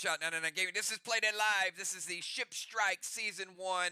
Shot 99 Gaming. This is Played It Live. This is the Ship Strike Season 1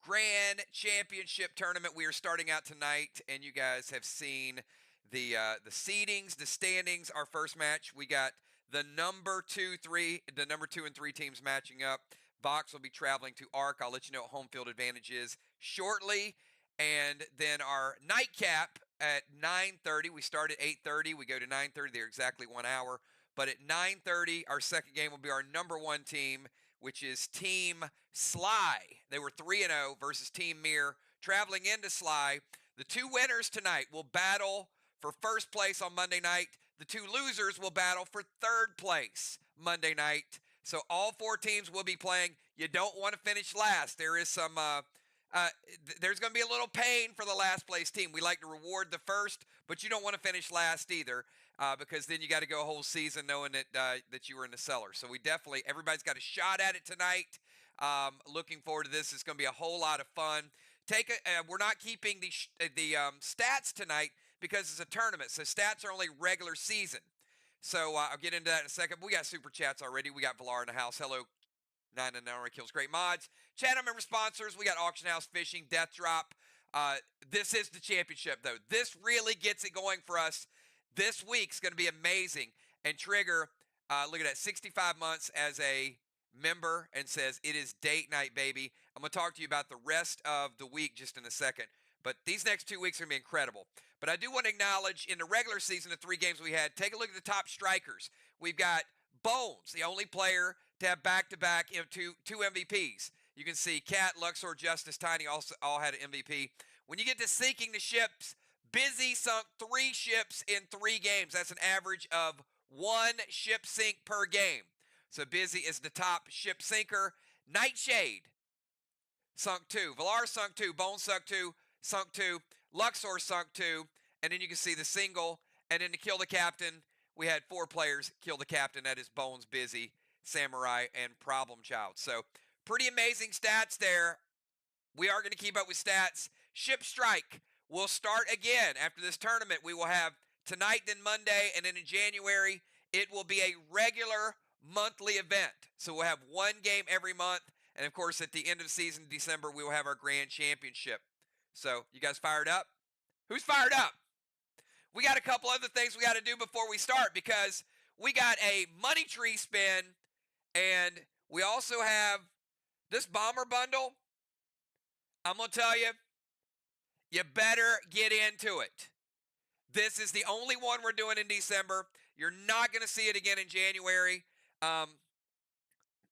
Grand Championship Tournament. We are starting out tonight, and you guys have seen the seedings, the standings. Our first match, we got the number 2 and 3 teams matching up. Vox will be traveling to Arc. I'll let you know what home field advantage is shortly. And then our nightcap at 9:30. We start at 8:30. We go to 9:30. They're exactly 1 hour. But at 9:30, our second game will be our number 1 team, which is Team Sly. They were 3-0 versus Team Mir. Traveling into Sly, the 2 winners tonight will battle for first place on Monday night. The 2 losers will battle for third place Monday night. So all 4 teams will be playing. You don't want to finish last. There is some... there's going to be a little pain for the last place team. We like to reward the first, but you don't want to finish last either, because then you got to go a whole season knowing that you were in the cellar. So everybody's got a shot at it tonight. Looking forward to this. It's going to be a whole lot of fun. We're not keeping the stats tonight because it's a tournament. So stats are only regular season. So I'll get into that in a second. We got super chats already. We got Valar in the house. Hello. 9 and 9 kills, great mods. Channel member sponsors, we got Auction House Fishing, Death Drop. This is the championship, though. This really gets it going for us. This week's going to be amazing. And Trigger, look at that, 65 months as a member and says, it is date night, baby. I'm going to talk to you about the rest of the week just in a second. But these next 2 weeks are going to be incredible. But I do want to acknowledge, in the regular season, the 3 games we had, take a look at the top strikers. We've got Bones, the only player to have back-to-back two MVPs. You can see Cat, Luxor, Justice, Tiny also all had an MVP. When you get to sinking the ships, Busy sunk 3 ships in 3 games. That's an average of 1 ship sink per game. So Busy is the top ship sinker. Nightshade sunk 2. Valar sunk 2. Bones sunk 2. Luxor sunk 2. And then you can see the single. And then to kill the captain, we had 4 players kill the captain. That is Bones, Busy, Samurai, and Problem Child. So pretty amazing stats there. We are going to keep up with stats. Ship Strike will start again after this tournament. We will have tonight, then Monday, and then in January, it will be a regular monthly event. So we'll have 1 game every month. And of course, at the end of the season, December, we will have our grand championship. So you guys fired up? Who's fired up? We got a couple other things we got to do before we start, because we got a money tree spin, and we also have this bomber bundle. I'm going to tell you, you better get into it. This is the only one we're doing in December. You're not going to see it again in January.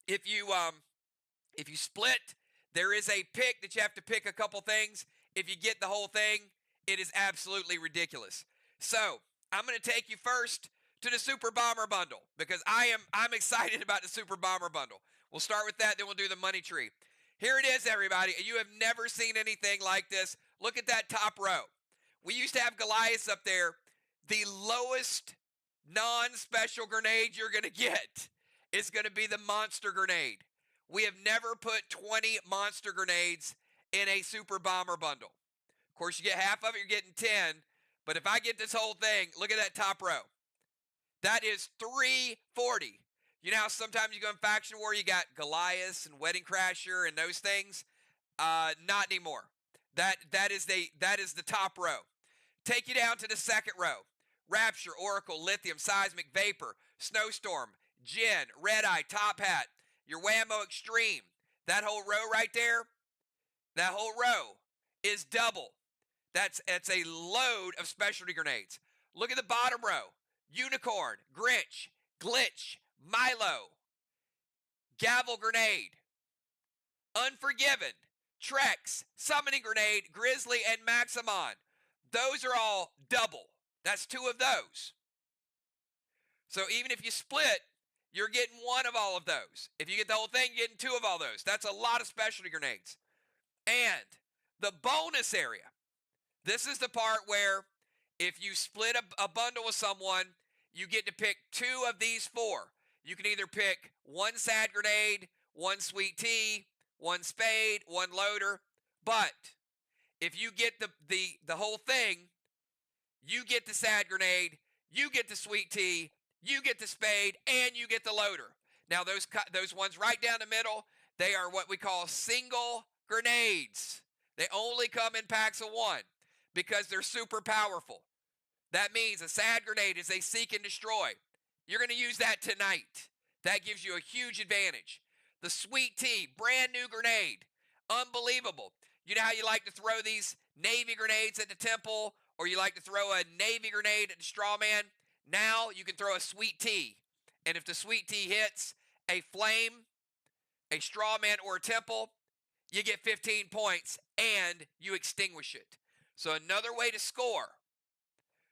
If you split, there is a pick that you have to pick a couple things. If you get the whole thing, it is absolutely ridiculous. So I'm going to take you first to the Super Bomber Bundle, because I'm excited about the Super Bomber Bundle. We'll start with that, then we'll do the money tree. Here it is, everybody. You have never seen anything like this. Look at that top row. We used to have Goliaths up there. The lowest non-special grenade you're going to get is going to be the monster grenade. We have never put 20 monster grenades in a Super Bomber Bundle. Of course, you get half of it, you're getting 10. But if I get this whole thing, look at that top row. That is $340. You know how sometimes you go in Faction War, you got Goliaths and Wedding Crasher and those things? Not anymore. That is the top row. Take you down to the second row. Rapture, Oracle, Lithium, Seismic, Vapor, Snowstorm, Jin, Red Eye, Top Hat, your Whammo Extreme. That whole row right there, that whole row is double. That's a load of specialty grenades. Look at the bottom row. Unicorn, Grinch, Glitch, Milo, Gavel Grenade, Unforgiven, Trex, Summoning Grenade, Grizzly, and Maximon. Those are all double. That's 2 of those. So even if you split, you're getting 1 of all of those. If you get the whole thing, you're getting 2 of all those. That's a lot of specialty grenades. And the bonus area. This is the part where if you split a bundle with someone, you get to pick 2 of these 4. You can either pick 1 sad grenade, 1 sweet tea, 1 spade, 1 loader. But if you get the whole thing, you get the sad grenade, you get the sweet tea, you get the spade, and you get the loader. Now, those ones right down the middle, they are what we call single grenades. They only come in packs of 1 because they're super powerful. That means a sad grenade is a seek and destroy. You're going to use that tonight. That gives you a huge advantage. The Sweet Tea, brand new grenade. Unbelievable. You know how you like to throw these Navy grenades at the temple, or you like to throw a Navy grenade at the straw man? Now you can throw a Sweet Tea. And if the Sweet Tea hits a flame, a straw man, or a temple, you get 15 points and you extinguish it. So another way to score.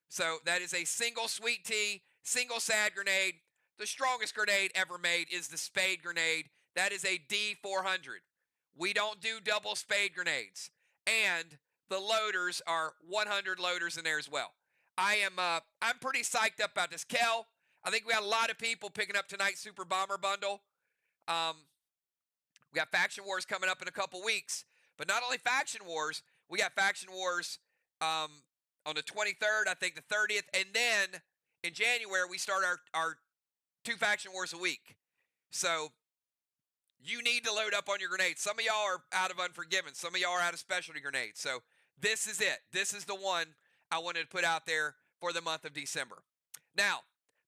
So that is a single Sweet Tea, single sad grenade. The strongest grenade ever made is the spade grenade. That is a D400. We don't do double spade grenades. And the loaders are 100 loaders in there as well. I'm pretty psyched up about this. Kel, I think we got a lot of people picking up tonight's Super Bomber Bundle. We got Faction Wars coming up in a couple weeks. But not only Faction Wars, we got Faction Wars on the 23rd, I think the 30th. And then in January, we start our 2 Faction Wars a week. So you need to load up on your grenades. Some of y'all are out of Unforgiven. Some of y'all are out of specialty grenades. So this is it. This is the one I wanted to put out there for the month of December. Now,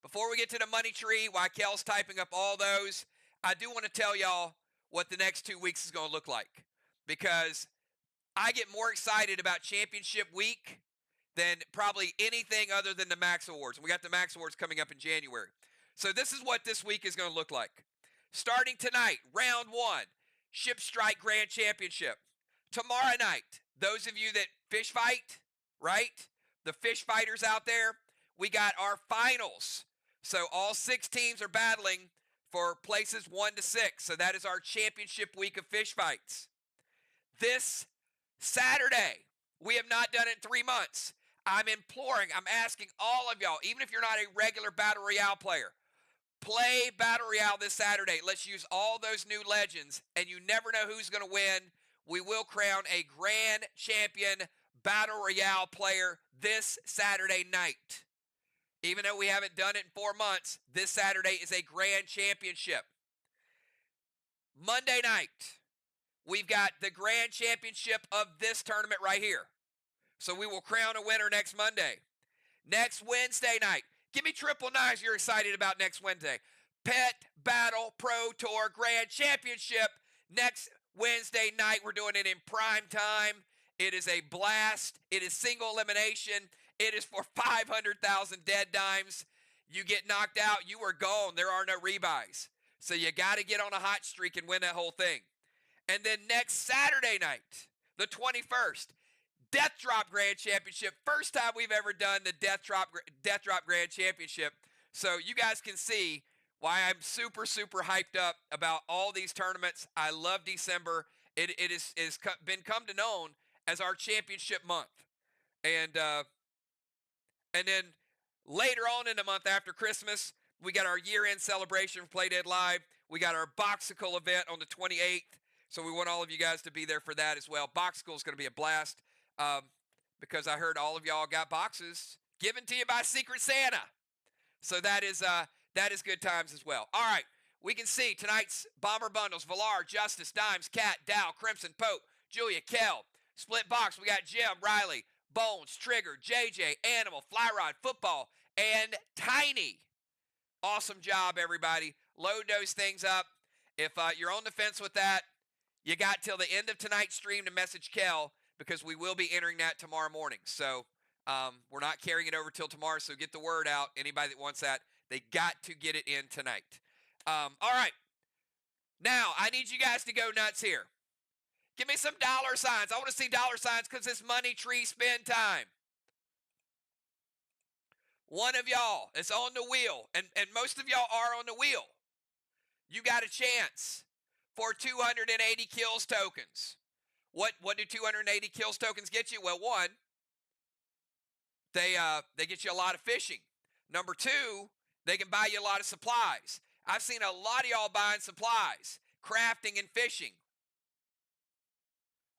before we get to the money tree, while Kel's typing up all those, I do want to tell y'all what the next 2 weeks is going to look like. Because I get more excited about Championship Week than probably anything other than the Max Awards. And we got the Max Awards coming up in January. So this is what this week is going to look like. Starting tonight, round 1, Ship Strike Grand Championship. Tomorrow night, those of you that fish fight, right? The fish fighters out there, we got our finals. So all 6 teams are battling for places 1 to 6. So that is our championship week of fish fights. This Saturday, we have not done it in 3 months. I'm asking all of y'all, even if you're not a regular Battle Royale player, play Battle Royale this Saturday. Let's use all those new legends, and you never know who's going to win. We will crown a Grand Champion Battle Royale player this Saturday night. Even though we haven't done it in 4 months, this Saturday is a Grand Championship. Monday night, we've got the Grand Championship of this tournament right here. So we will crown a winner next Monday. Next Wednesday night, give me triple nines you're excited about next Wednesday. Pet Battle Pro Tour Grand Championship. Next Wednesday night, we're doing it in prime time. It is a blast. It is single elimination. It is for 500,000 dead dimes. You get knocked out, you are gone. There are no rebuys. So you got to get on a hot streak and win that whole thing. And then next Saturday night, the 21st, Death Drop Grand Championship. First time we've ever done the Death Drop Grand Championship. So you guys can see why I'm super, super hyped up about all these tournaments. I love December. It is been come to known as our championship month. And then later on in the month after Christmas, we got our year-end celebration for Play Dead Live. We got our Boxicle event on the 28th. So we want all of you guys to be there for that as well. Boxicle is going to be a blast because I heard all of y'all got boxes given to you by Secret Santa. So that is good times as well. All right, we can see tonight's Bomber Bundles. Valar, Justice, Dimes, Cat, Dow, Crimson, Pope, Julia, Kel. Split box, we got Jim, Riley, Bones, Trigger, JJ, Animal, Flyrod, Football, and Tiny. Awesome job, everybody. Load those things up. If you're on the fence with that, you got till the end of tonight's stream to message Kel because we will be entering that tomorrow morning. So we're not carrying it over till tomorrow, so get the word out. Anybody that wants that, they got to get it in tonight. All right. Now, I need you guys to go nuts here. Give me some dollar signs. I want to see dollar signs because it's money tree spin time. One of y'all is on the wheel, and most of y'all are on the wheel. You got a chance for 280 kills tokens. What do 280 kills tokens get you? Well, one, they get you a lot of fishing. Number two, they can buy you a lot of supplies. I've seen a lot of y'all buying supplies, crafting and fishing.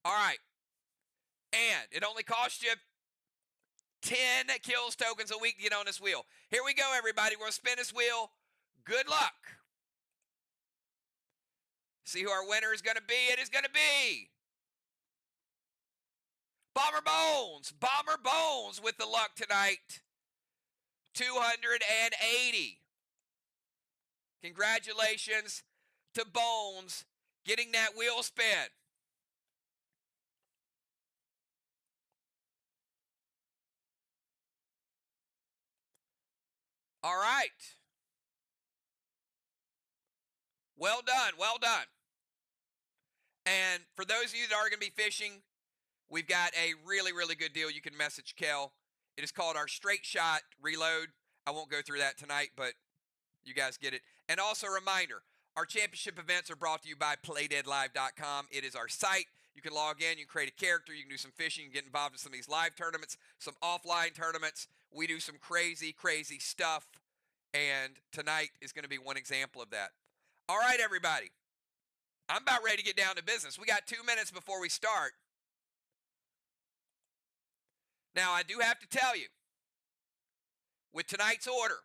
All right. And it only costs you 10 kills tokens a week to get on this wheel. Here we go, everybody. We're going to spin this wheel. Good luck. See who our winner is going to be. It is going to be Bomber Bones. Bomber Bones with the luck tonight. 280. Congratulations to Bones getting that wheel spin. All right. Well done. Well done. And for those of you that are going to be fishing, we've got a really, really good deal. You can message Kel. It is called our Straight Shot Reload. I won't go through that tonight, but you guys get it. And also a reminder, our championship events are brought to you by PlayDeadLive.com. It is our site. You can log in, you can create a character, you can do some fishing, you can get involved in some of these live tournaments, some offline tournaments. We do some crazy, crazy stuff, and tonight is going to be one example of that. All right, everybody. I'm about ready to get down to business. We got 2 minutes before we start. Now, I do have to tell you, with tonight's order,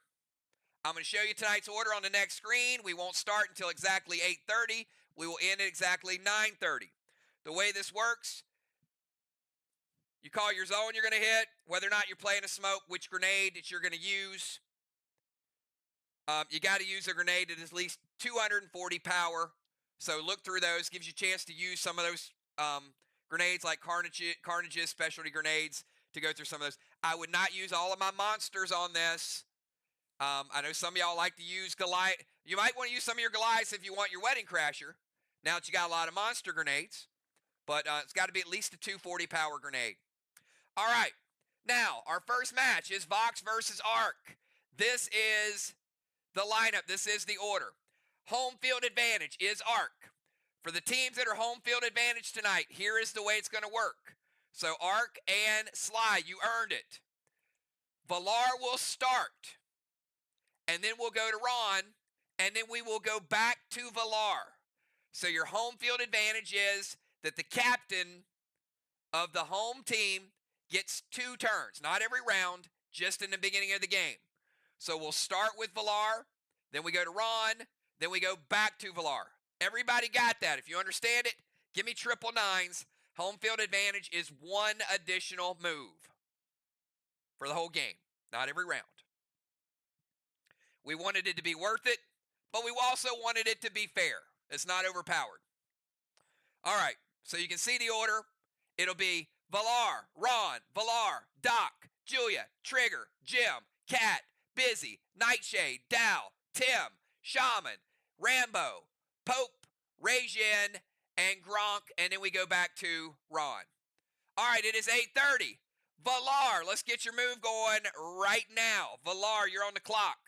I'm going to show you tonight's order on the next screen. We won't start until exactly 8:30. We will end at exactly 9:30. The way this works, you call your zone you're going to hit, whether or not you're playing a smoke, which grenade that you're going to use. You got to use a grenade that is at least 240 power. So look through those. Gives you a chance to use some of those grenades like Carnage's specialty grenades to go through some of those. I would not use all of my monsters on this. I know some of y'all like to use Goliath. You might want to use some of your Goliaths if you want your Wedding Crasher. Now that you got a lot of monster grenades. But it's got to be at least a 240 power grenade. All right. Now, our first match is Vox versus Ark. This is the lineup. This is the order. Home field advantage is Ark. For the teams that are home field advantage tonight, here is the way it's going to work. So Ark and Sly, you earned it. Valar will start. And then we'll go to Ron. And then we will go back to Valar. So your home field advantage is that the captain of the home team gets 2 turns. Not every round, just in the beginning of the game. So we'll start with Valar. Then we go to Ron. Then we go back to Valar. Everybody got that? If you understand it, give me 999s. Home field advantage is 1 additional move for the whole game, not every round. We wanted it to be worth it, but we also wanted it to be fair. It's not overpowered. All right, so you can see the order. It'll be Valar, Ron, Valar, Doc, Julia, Trigger, Jim, Cat, Busy, Nightshade, Dow, Tim, Shaman, Rambo, Pope, Rajin, and Gronk, and then we go back to Ron. All right, it is 8:30. Valar, let's get your move going right now. Valar, you're on the clock.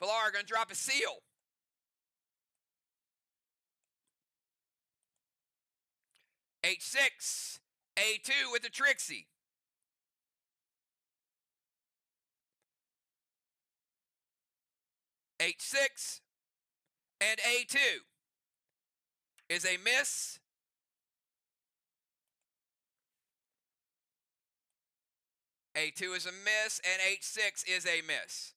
Valar going to drop a seal. H6, A2 with the Trixie. H6 and A2 is a miss. A2 is a miss, and H6 is a miss.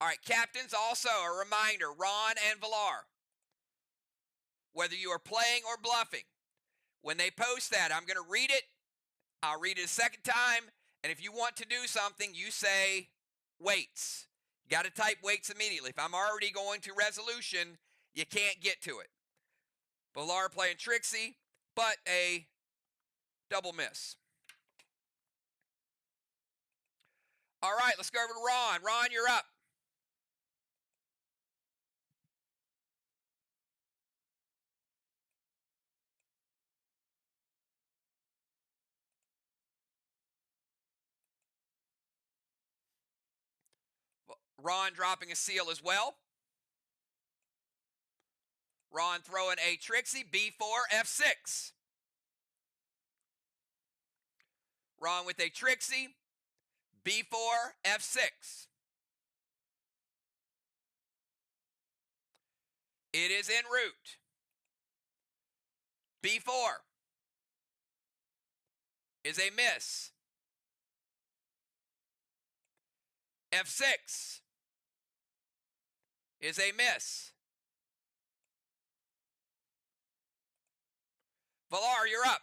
All right, captains, also a reminder, Ron and Valar, whether you are playing or bluffing, when they post that, I'm going to read it. I'll read it a second time, and if you want to do something, you say waits. You got to type waits immediately. If I'm already going to resolution, you can't get to it. Valar playing Trixie, but a double miss. All right, let's go over to Ron. Ron, you're up. Ron dropping a seal as well. Ron throwing a Trixie, B4, F6. Ron with a Trixie, B4, F6. It is en route. B4 is a miss. F6 is a miss. Villar, you're up.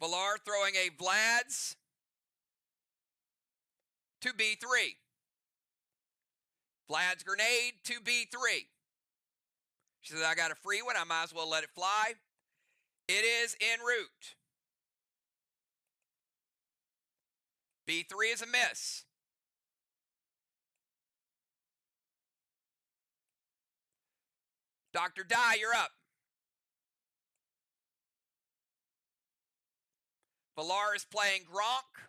Villar throwing a Vlad's to B3. Vlad's grenade to B3. She says, I got a free one. I might as well let it fly. It is en route. B3 is a miss. Dr. Dye, you're up. Villar is playing Gronk.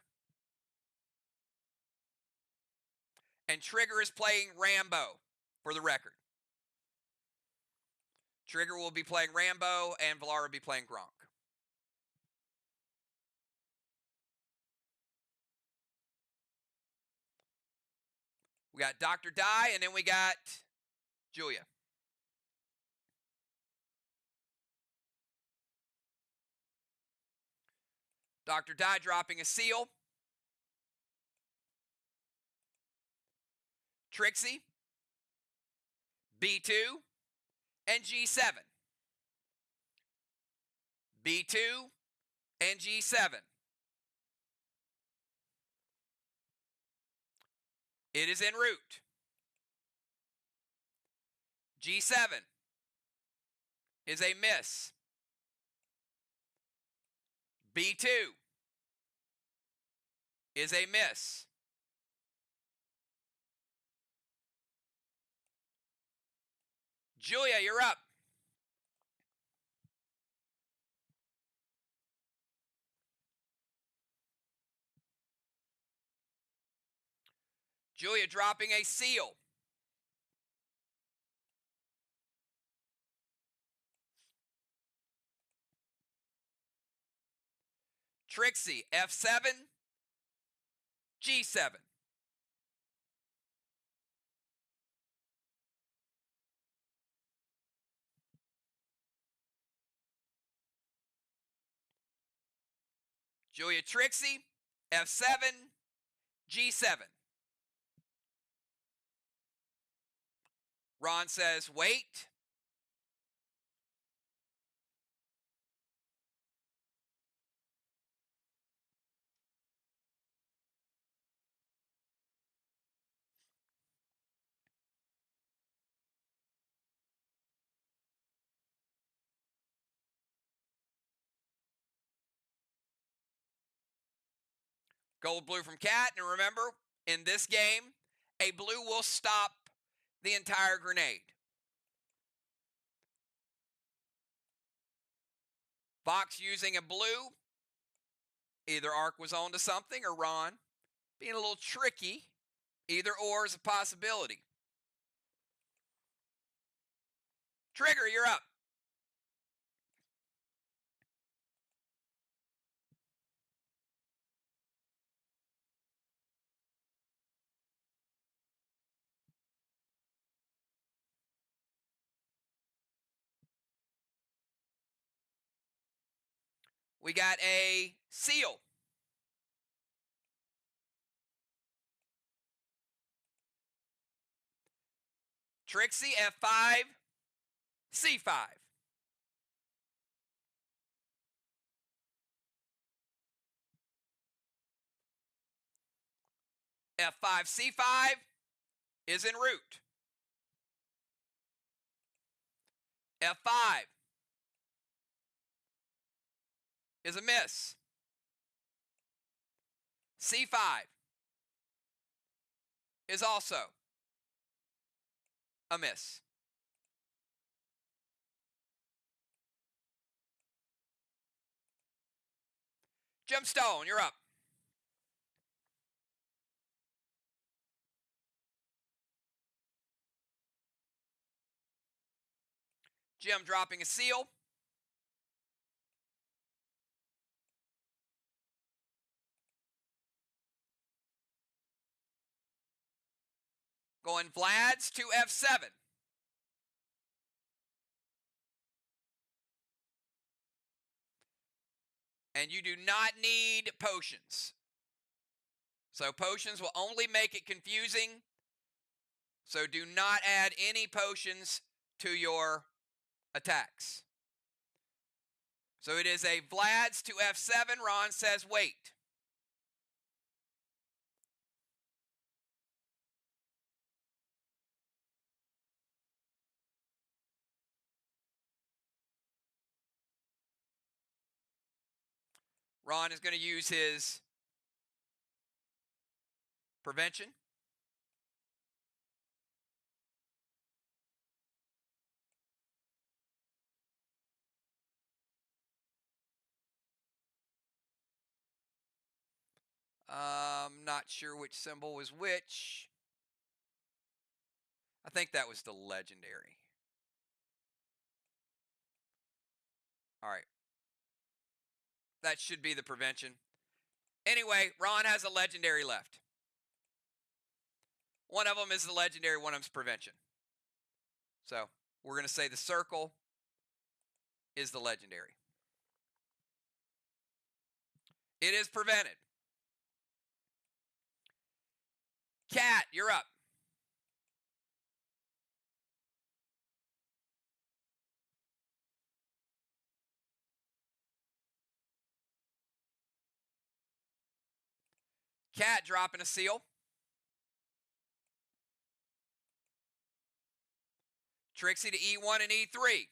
And Trigger is playing Rambo, for the record. Trigger will be playing Rambo, and Villar will be playing Gronk. We got Dr. Dye, and then we got Julia. Dr. Dye dropping a seal. Trixie, B2, and G7. B2 and G7. It is en route. G7 is a miss. B2 is a miss. Julia, you're up. Julia dropping a seal. Trixie, F7, G7. Julia Trixie, F7, G7. Ron says, wait. Gold blue from Cat. And remember, in this game, a blue will stop the entire grenade. Fox using a blue. Either Ark was on to something or Ron being a little tricky. Either or is a possibility. Trigger, you're up. We got a seal. Trixie, F5, C5. F5, C5 is en route. F5 is a miss. C5 is also a miss. Gemstone, you're up. Jim dropping a seal. Going Vlad's to F7. And you do not need potions. So potions will only make it confusing. So do not add any potions to your attacks. So it is a Vlad's to F7. Ron says wait. Ron is going to use his prevention. Not sure which symbol was which. I think that was the legendary. All right. That should be the prevention. Anyway, Ron has a legendary left. One of them is the legendary, one of them is prevention. So we're going to say the circle is the legendary. It is prevented. Cat, you're up. Cat dropping a seal. Trixie to E1 and E3.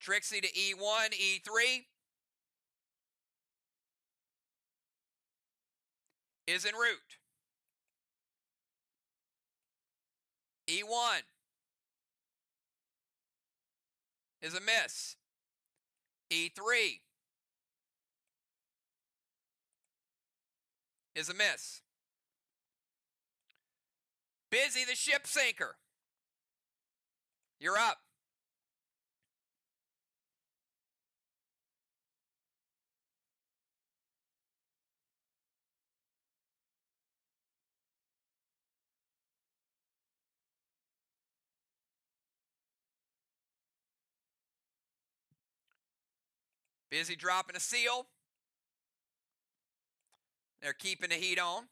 Trixie to E1, E3 is en route. E1 is a miss. E3 is a miss. Busy the ship sinker. You're up. Busy dropping a seal. They're keeping the heat on.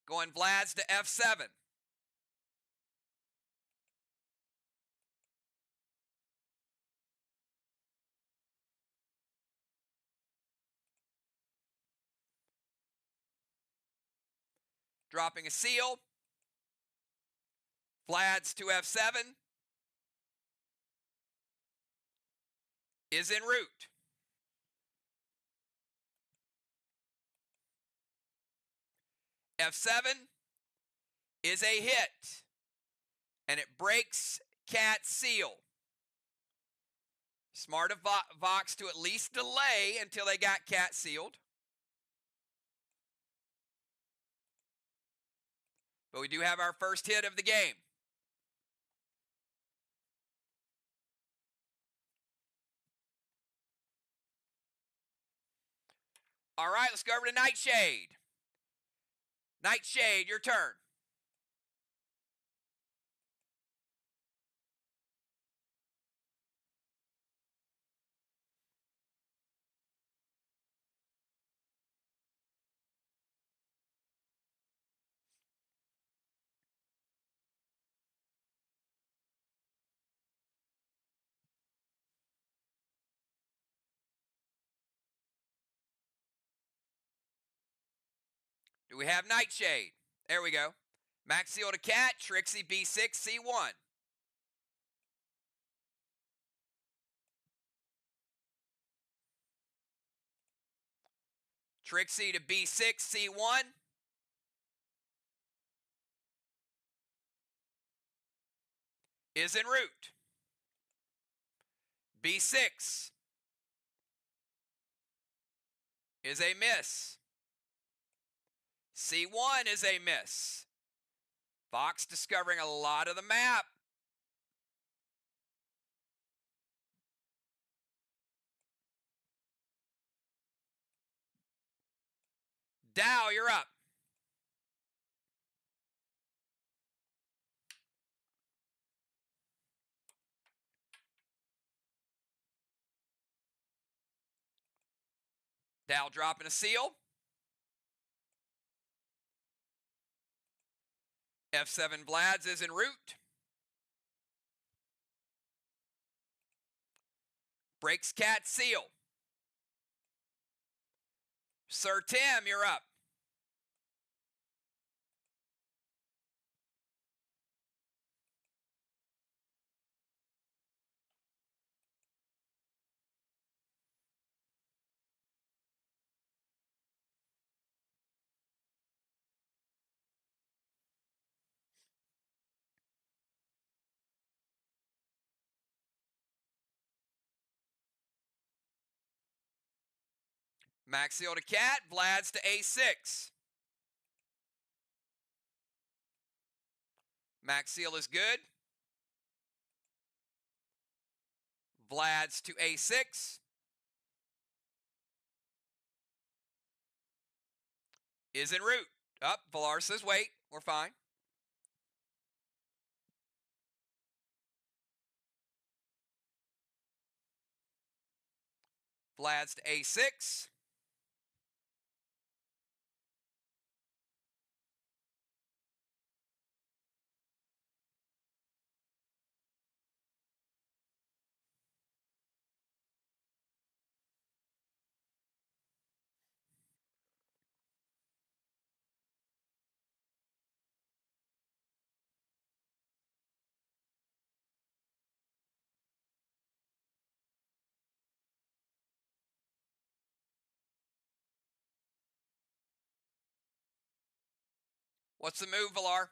Going Vlad's to F7. Dropping a seal. Vlad's to F7 is en route. F7 is a hit, and it breaks Cat's seal. Smart of Vox to at least delay until they got Cat sealed. But we do have our first hit of the game. All right, let's go over to Nightshade. Nightshade, your turn. Do we have Nightshade? There we go. Max seal to Cat, Trixie B6, C1. Trixie to B6, C1. Is en route. B6 is a miss. C1 is a miss. Fox discovering a lot of the map. Dow, you're up. Dow dropping a seal. F7 Vlads is en route. Breaks cat seal. Sir Tim, you're up. Max seal to cat. Vlads to A6. Max seal is good. Vlads to A6. Is en route. Up. Valar says wait. We're fine. Vlads to A6. What's the move, Valar?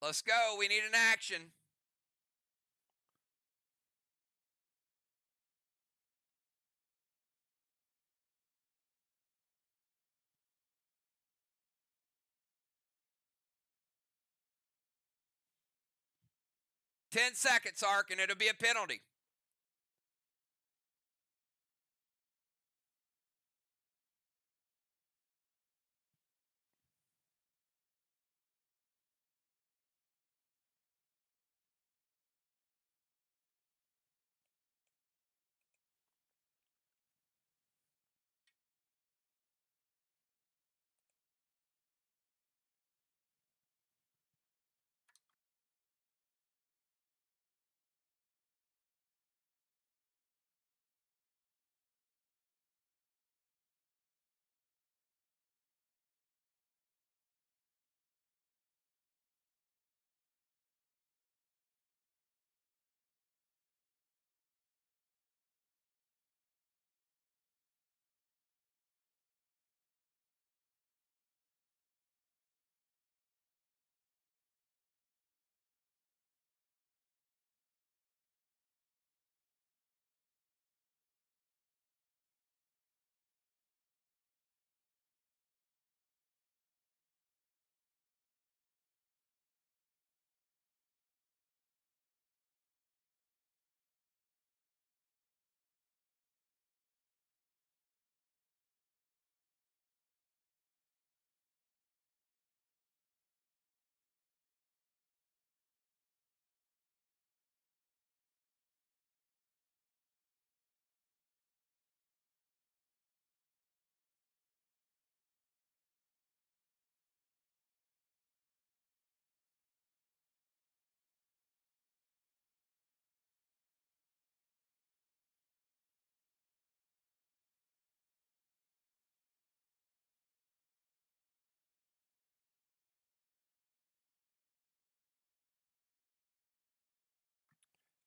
Let's go. We need an action. Ten seconds, Ark, and it'll be a penalty.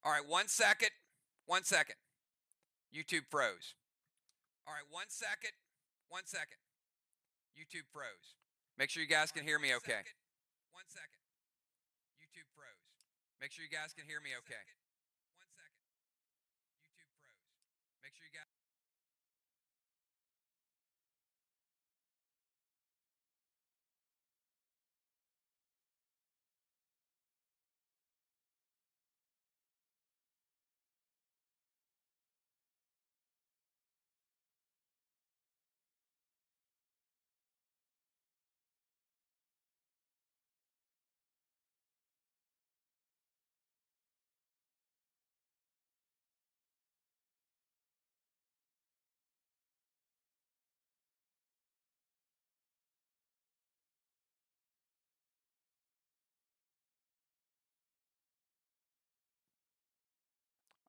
All right, 1 second. 1 second. YouTube froze. All right, 1 second. 1 second. YouTube froze. Make sure you guys can hear me okay. 1 second. YouTube froze. Make sure you guys can hear me okay. 1 second. YouTube froze. Make sure you guys.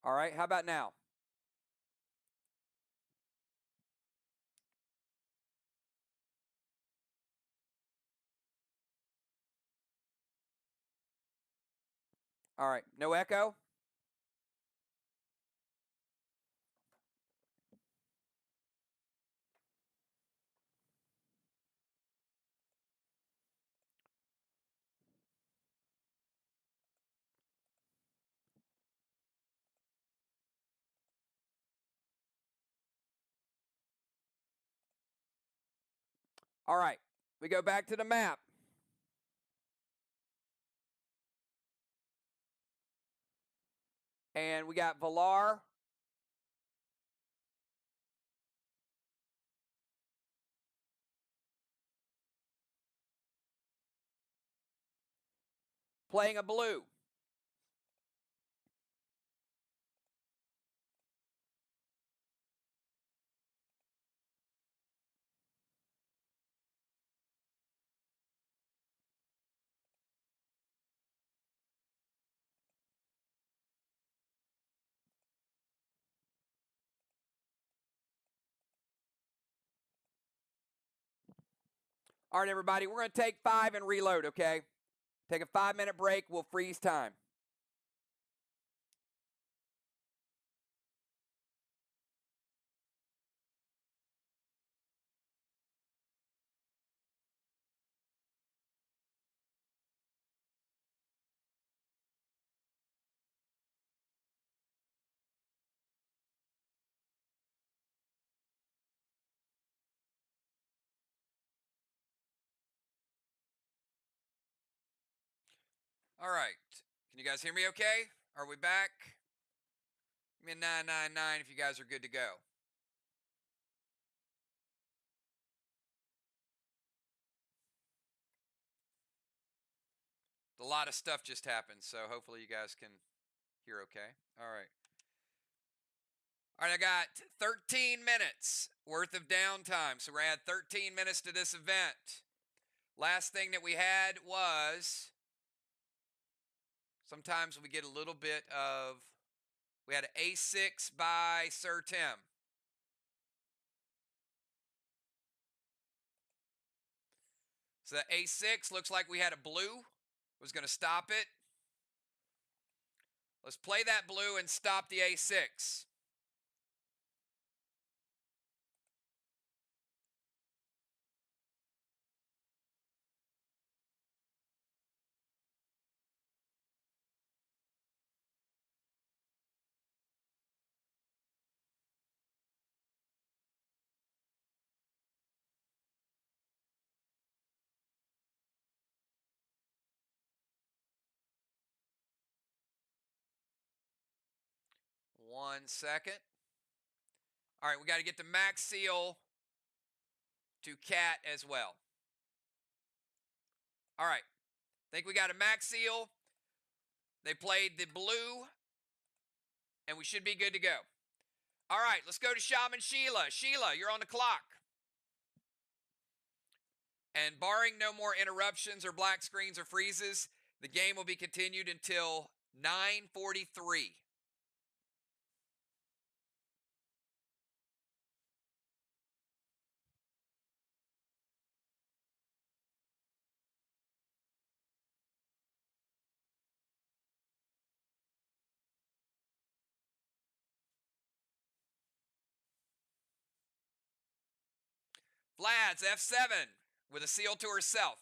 All right, how about now? All right, no echo? All right, we go back to the map. And we got Villar. Playing a blue. All right, everybody, we're going to take 5 and reload, okay? Take a 5-minute break. We'll freeze time. All right. Can you guys hear me okay? Are we back? Give me a 999 if you guys are good to go. A lot of stuff just happened, so hopefully you guys can hear okay. All right. All right, I got 13 minutes worth of downtime. So we're going to add 13 minutes to this event. Last thing that we had was, sometimes we get a little bit of, we had an A6 by Sir Tim. So the A6 looks like we had a blue. Was going to stop it. Let's play that blue and stop the A6. One second. All right, we got to get the max seal to cat as well. All right, think we got a max seal. They played the blue, and we should be good to go. All right, let's go to Shaman Sheila. Sheila, you're on the clock. And barring no more interruptions or black screens or freezes, the game will be continued until 9:43. Vlad's F7. with a seal to herself.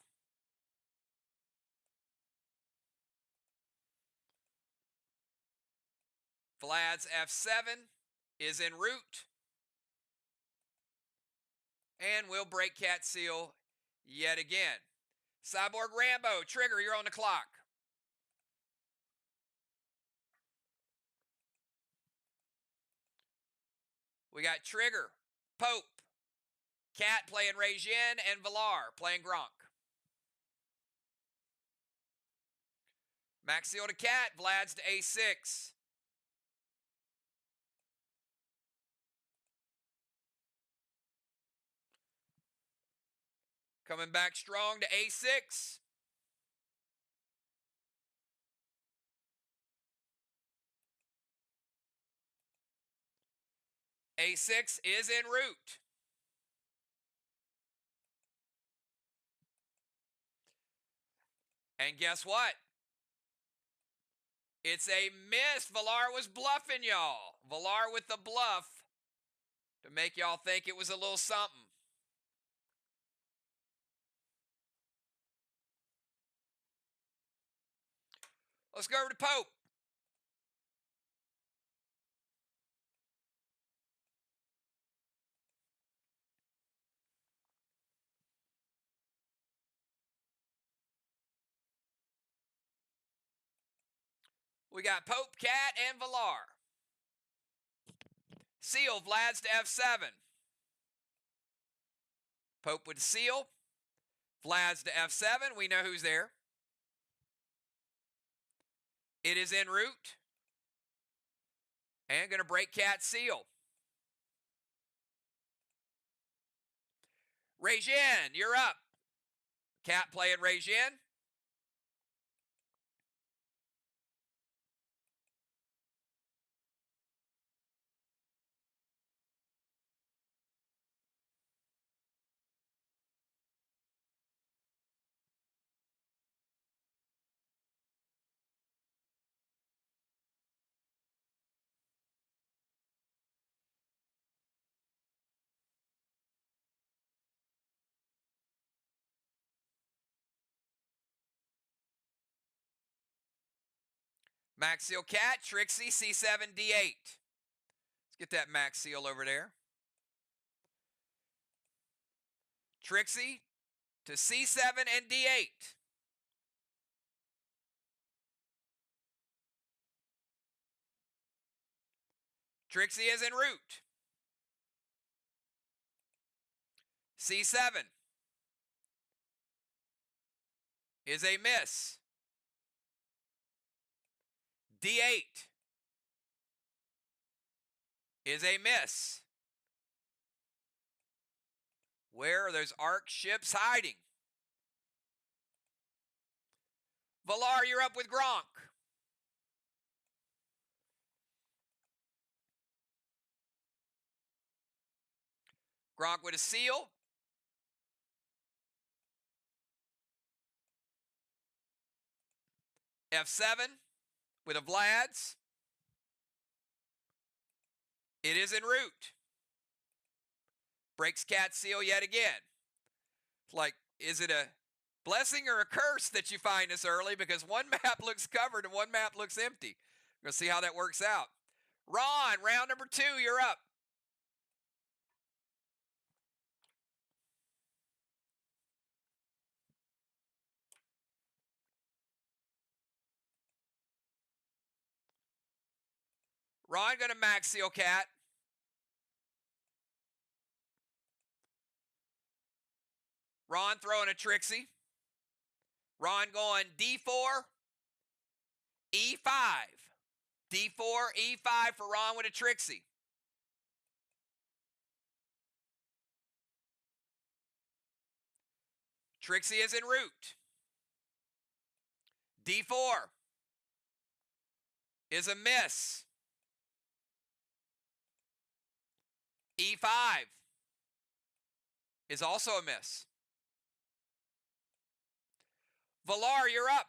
Vlad's F7 is en route. And we'll break cat seal yet again. Cyborg Rambo, trigger, you're on the clock. We got trigger, Pope, Cat playing Regine, and Villar playing Gronk. Max seal to Cat, Vlad's to A6. Coming back strong to A6. A6 is en route. And guess what? It's a miss. Villar was bluffing y'all. Villar with the bluff to make y'all think it was a little something. Let's go over to Pope. We got Pope, Cat, and Villar. Seal, Vlad's to F7. Pope with seal. Vlad's to F7. We know who's there. It is en route. And going to break Cat seal. Regine, you're up. Cat playing Regine. Max seal Cat, Trixie, C7, D8. Let's get that max seal over there. Trixie to C7 and D8. Trixie is en route. C7 is a miss. D8 is a miss. Where are those arc ships hiding? Villar, you're up with Gronk. Gronk with a seal. F7 with a Vlad's. It is en route. Breaks Cat seal yet again. It's like, is it a blessing or a curse that you find this early? Because one map looks covered and one map looks empty. We're going to see how that works out. Ron, round number 2, you're up. Ron going to max seal Cat. Ron throwing a Trixie. Ron going D4, E5. D4, E5 for Ron with a Trixie. Trixie is en route. D4 is a miss. E5 is also a miss. Villar, you're up.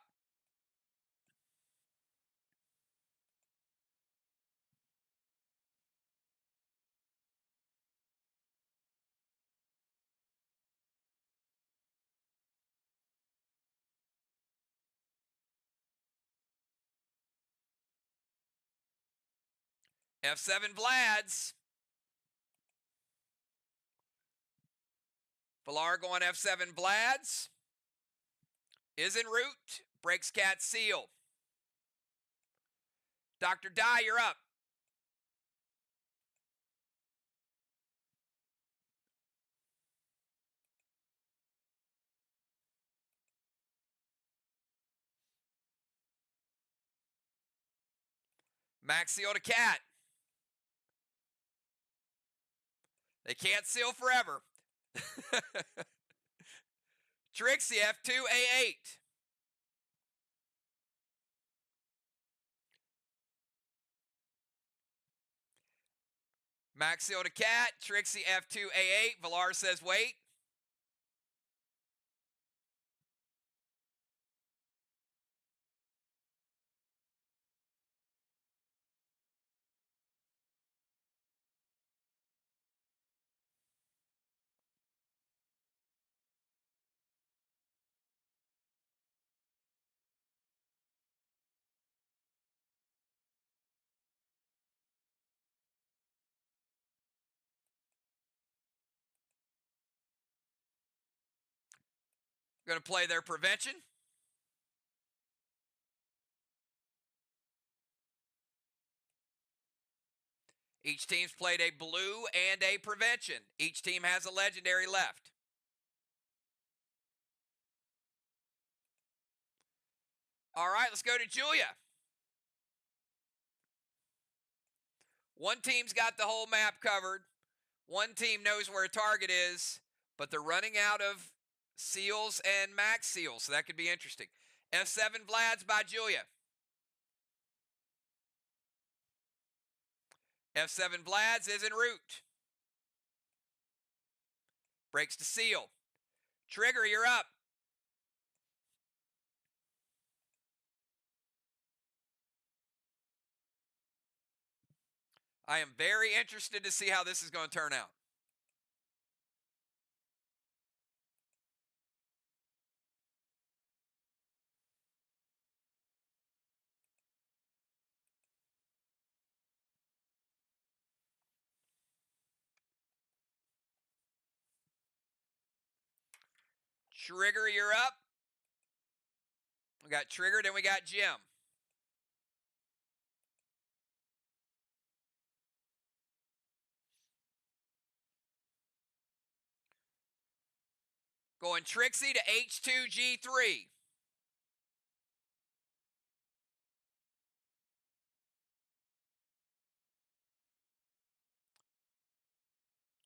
F7 Vlads. Villar going F7 Vlads. Is en route. Breaks cat seal. Dr. Dye, you're up. Max seal to cat. They can't seal forever. Trixie F2 A8. Max seal to cat. Trixie F2 A8. Villar says wait. Going to play their prevention. Each team's played a blue and a prevention. Each team has a legendary left. All right, let's go to Julia. One team's got the whole map covered. One team knows where a target is, but they're running out of seals and max seals, so that could be interesting. F7 Vlads by Julia. F7 Vlads is en route. Breaks to seal. Trigger, you're up. I am very interested to see how this is going to turn out. Trigger, you're up. We got Trigger, then we got Jim. Going Trixie to H2G3.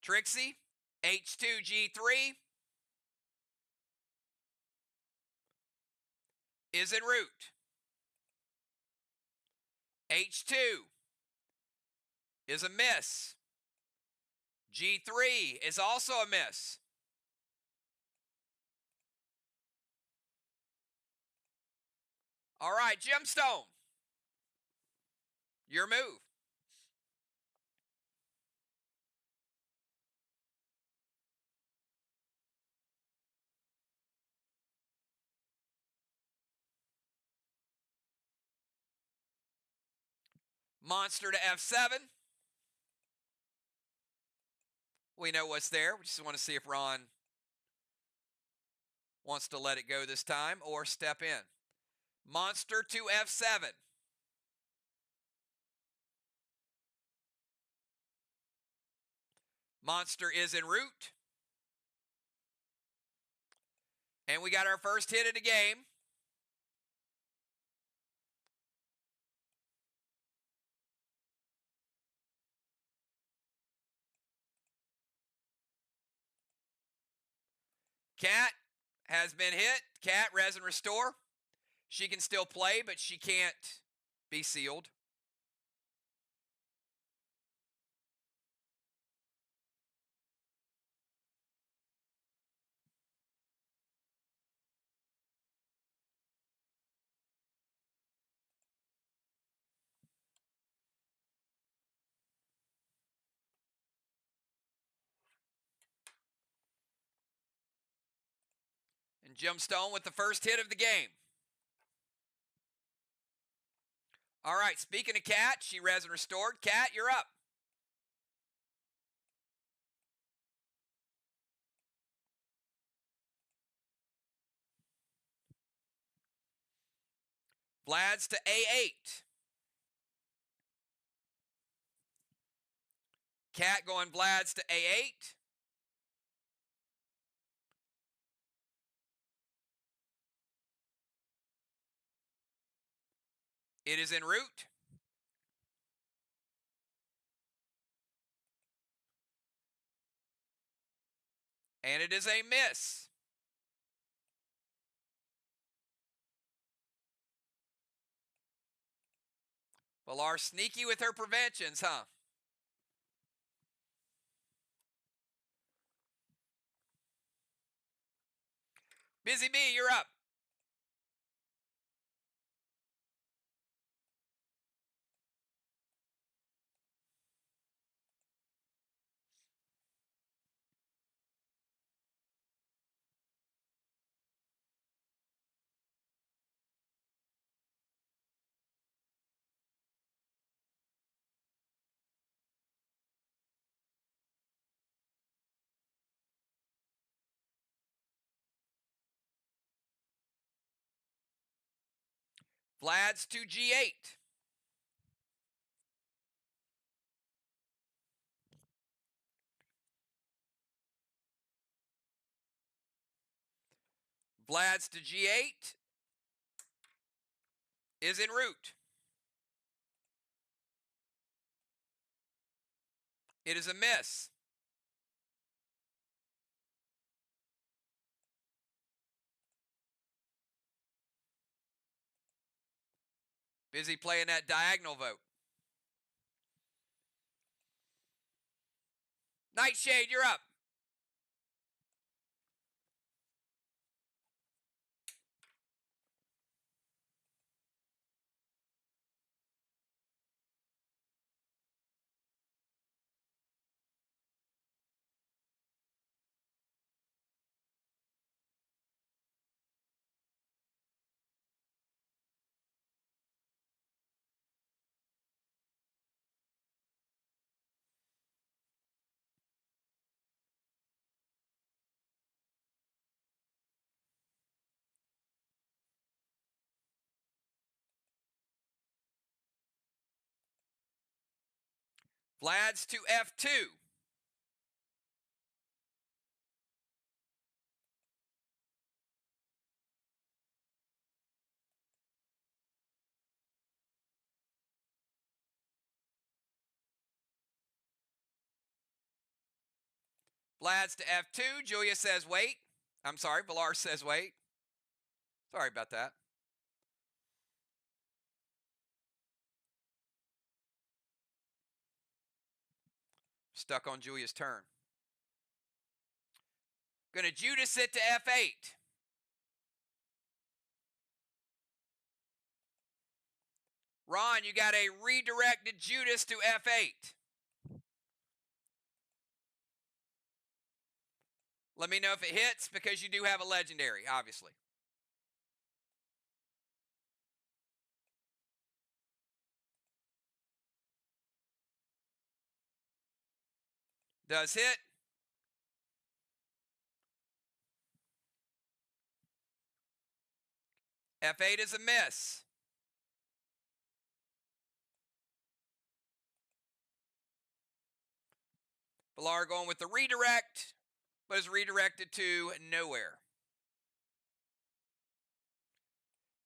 Trixie, H2G3 is en route. H2 is a miss. G3 is also a miss. All right, Gemstone, your move. Monster to F7. We know what's there. We just want to see if Ron wants to let it go this time or step in. Monster to F7. Monster is en route. And we got our first hit of the game. Cat has been hit. Cat, res and restore. She can still play, but she can't be sealed. And Gemstone with the first hit of the game. All right, speaking of Cat, she res and restored. Cat, you're up. Vlad's to A8. Cat going Vlad's to A8. It is en route. And it is a miss. Villar sneaky with her preventions, huh? Busy Bee, you're up. Vlad's to G8. Vlad's to G8 is en route. It is a miss. Busy playing that diagonal vote. Nightshade, you're up. Vlad's to F2. Vlad's to F2. Julia says wait. I'm sorry, Villar says wait. Sorry about that. Stuck on Julia's turn. Gonna Judas it to F8. Ron, you got a redirected Judas to F8. Let me know if it hits because you do have a legendary, obviously. Does hit. F8 is a miss. Villar going with the redirect, but is redirected to nowhere.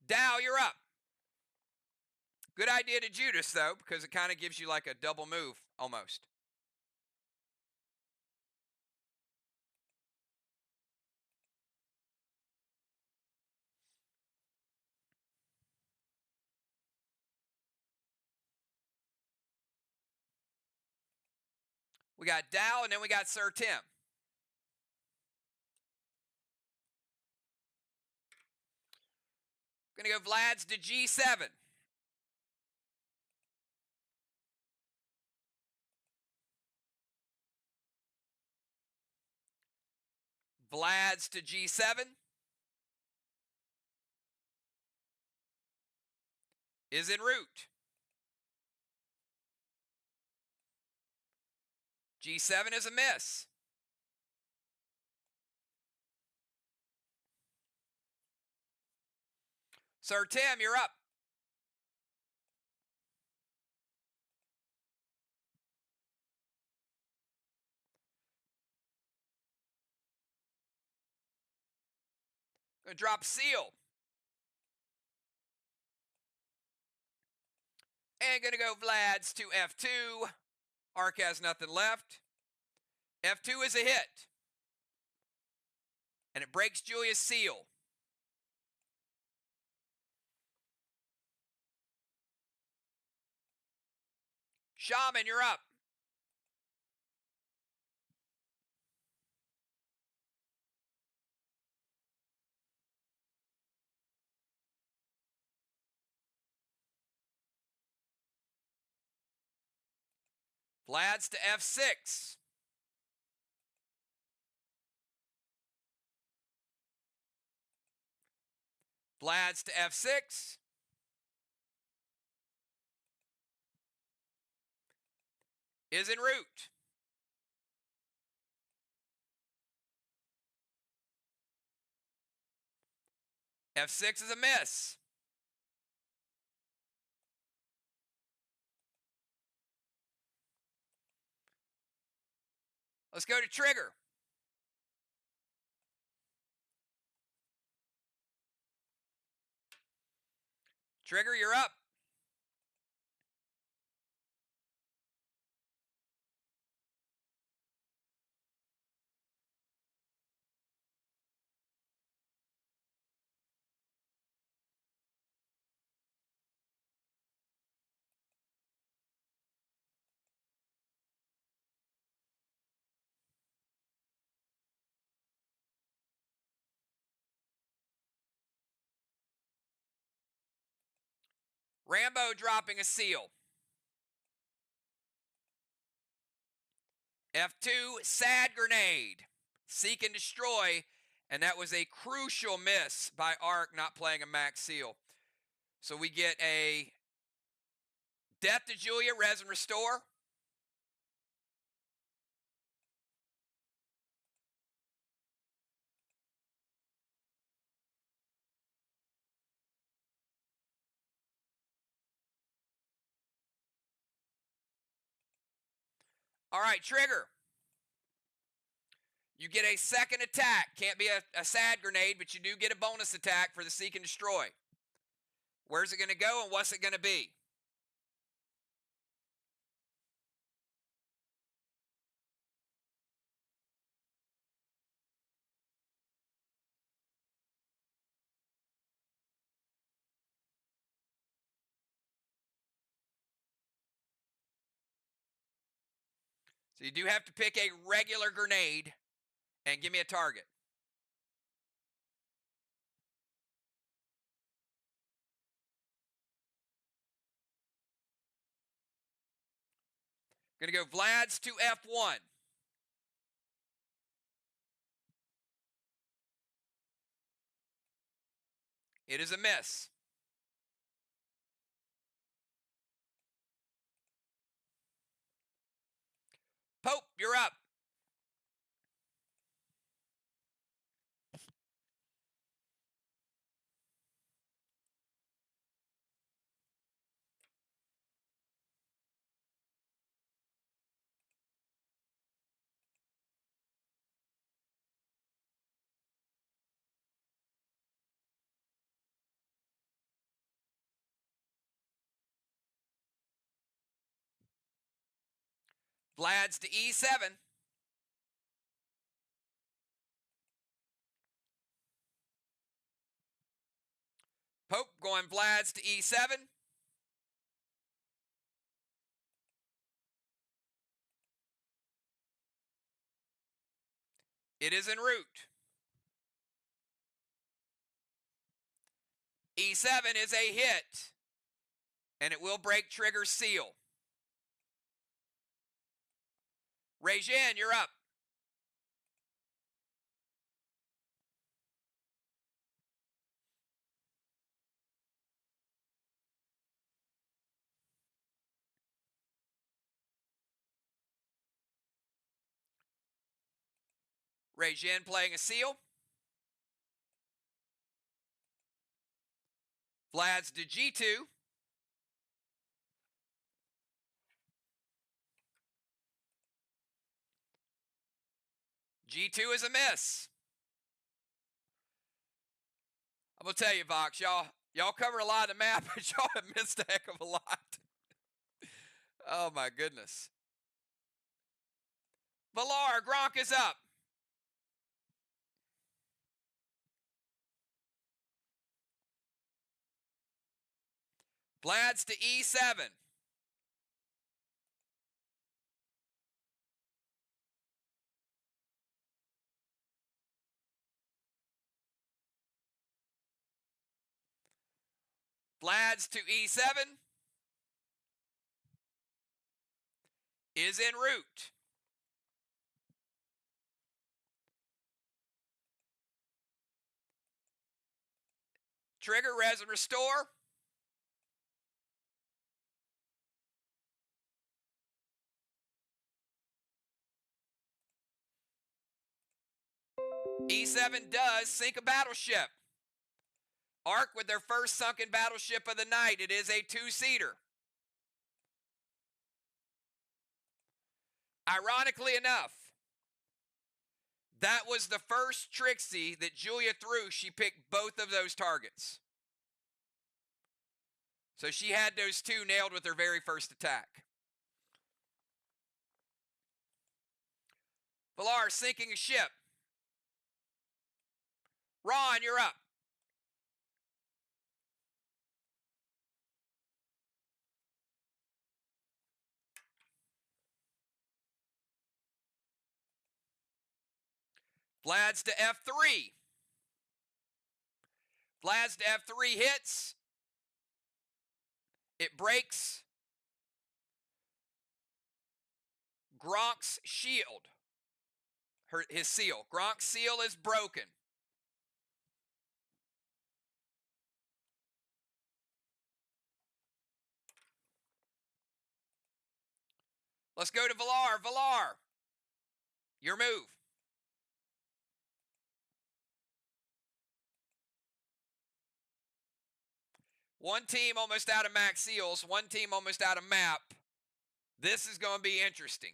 Dow, you're up. Good idea to Judas, though, because it kind of gives you like a double move almost. We got Dow, and then we got Sir Tim. Going to go Vlad's to G7. Vlad's to G7 is en route. G7 is a miss. Sir Tim, you're up. Gonna drop seal. And gonna go Vlad's to F2. Ark has nothing left. F2 is a hit. And it breaks Julia's seal. Shaman, you're up. Vlad's to F6. Vlad's to F6. Is en route. F6 is a miss. Let's go to trigger. Trigger, you're up. Rambo dropping a seal. F2, sad grenade. Seek and destroy. And that was a crucial miss by Ark not playing a max seal. So we get a death to Julia, res and restore. All right, trigger. You get a second attack. Can't be a sad grenade, but you do get a bonus attack for the seek and destroy. Where's it going to go and what's it going to be? So you do have to pick a regular grenade and give me a target. Going to go Vlad's to F1. It is a miss. Pope, you're up. Vlad's to E7. Pope going Vlad's to E7. It is en route. E7 is a hit, and it will break trigger seal. Regine, you're up. Regine playing a seal. Vlad's to G2. G2 is a miss. I'm going to tell you, Vox, y'all cover a lot of the map, but y'all have missed a heck of a lot. Oh, my goodness. Valar, Gronk is up. Vlad's to E7. Vlad's to E7 is en route. Trigger, res, and restore. E7 does sink a battleship. Ark with their first sunken battleship of the night. It is a two-seater. Ironically enough, that was the first Trixie that Julia threw. She picked both of those targets. So she had those two nailed with her very first attack. Valar sinking a ship. Ron, you're up. Vlad's to F3. Vlad's to F3 hits. It breaks Gronk's shield. His seal. Gronk's seal is broken. Let's go to Valar. Valar, your move. One team almost out of max seals. One team almost out of map. This is going to be interesting.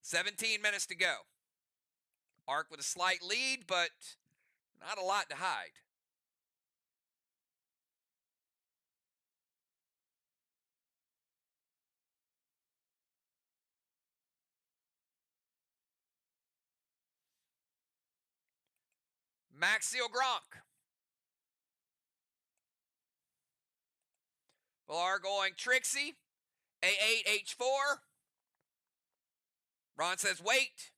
17 minutes to go. Ark with a slight lead, but not a lot to hide. Max seal Gronk. Valar going Trixie. A8, H4. Ron says wait.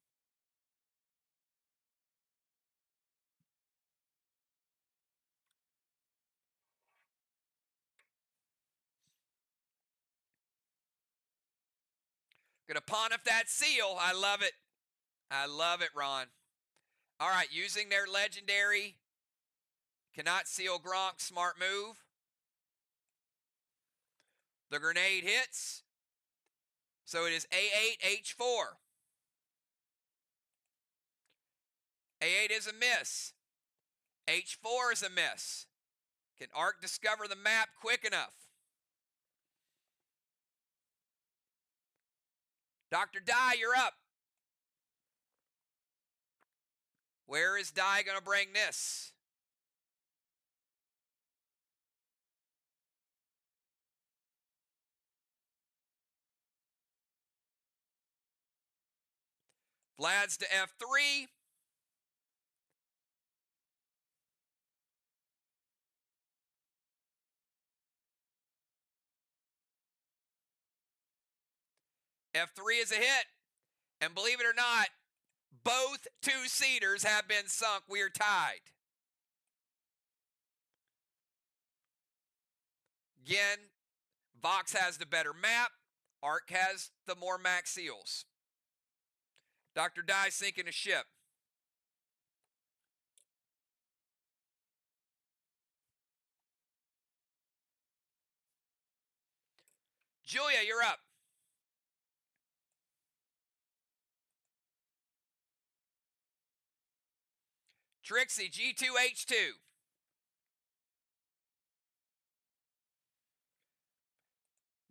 Gonna pawn up that seal. I love it. I love it, Ron. All right, using their legendary cannot seal Gronk. Smart move. The grenade hits. So it is A8, H4. A8 is a miss. H4 is a miss. Can Ark discover the map quick enough? Dr. Dye, you're up. Where is Dye going to bring this? Vlad's to F3. F3 is a hit. And believe it or not, both two-seaters have been sunk. We are tied. Again, Vox has the better map. Ark has the more max seals. Dr. Dye sinking a ship. Julia, you're up. Trixie, G2H2.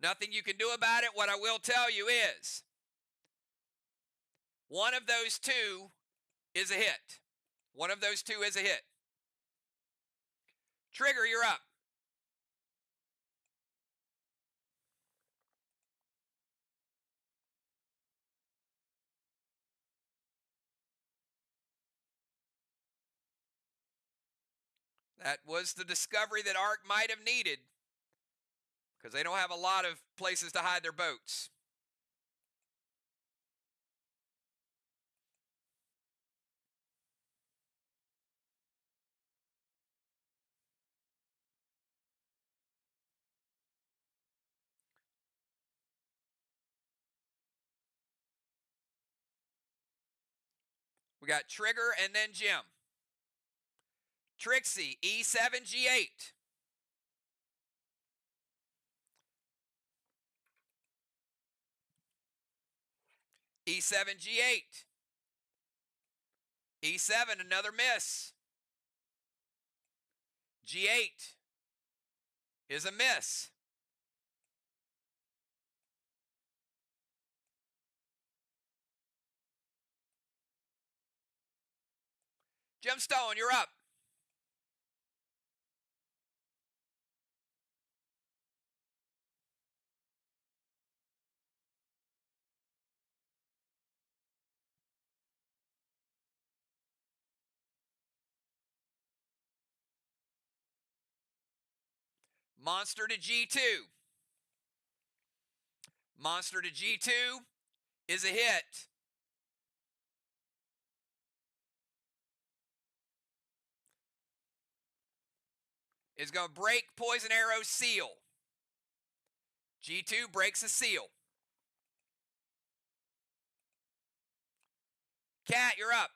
Nothing you can do about it. What I will tell you is one of those two is a hit. One of those two is a hit. Trigger, you're up. That was the discovery that Ark might have needed because they don't have a lot of places to hide their boats. We got Trigger and then Jim. Trixie, E7, G8. E7, G8. E7, another miss. G8 is a miss. Gemstone, you're up. Monster to G2. Monster to G2 is a hit. It's going to break Poison Arrow's seal. G2 breaks a seal. Cat, you're up.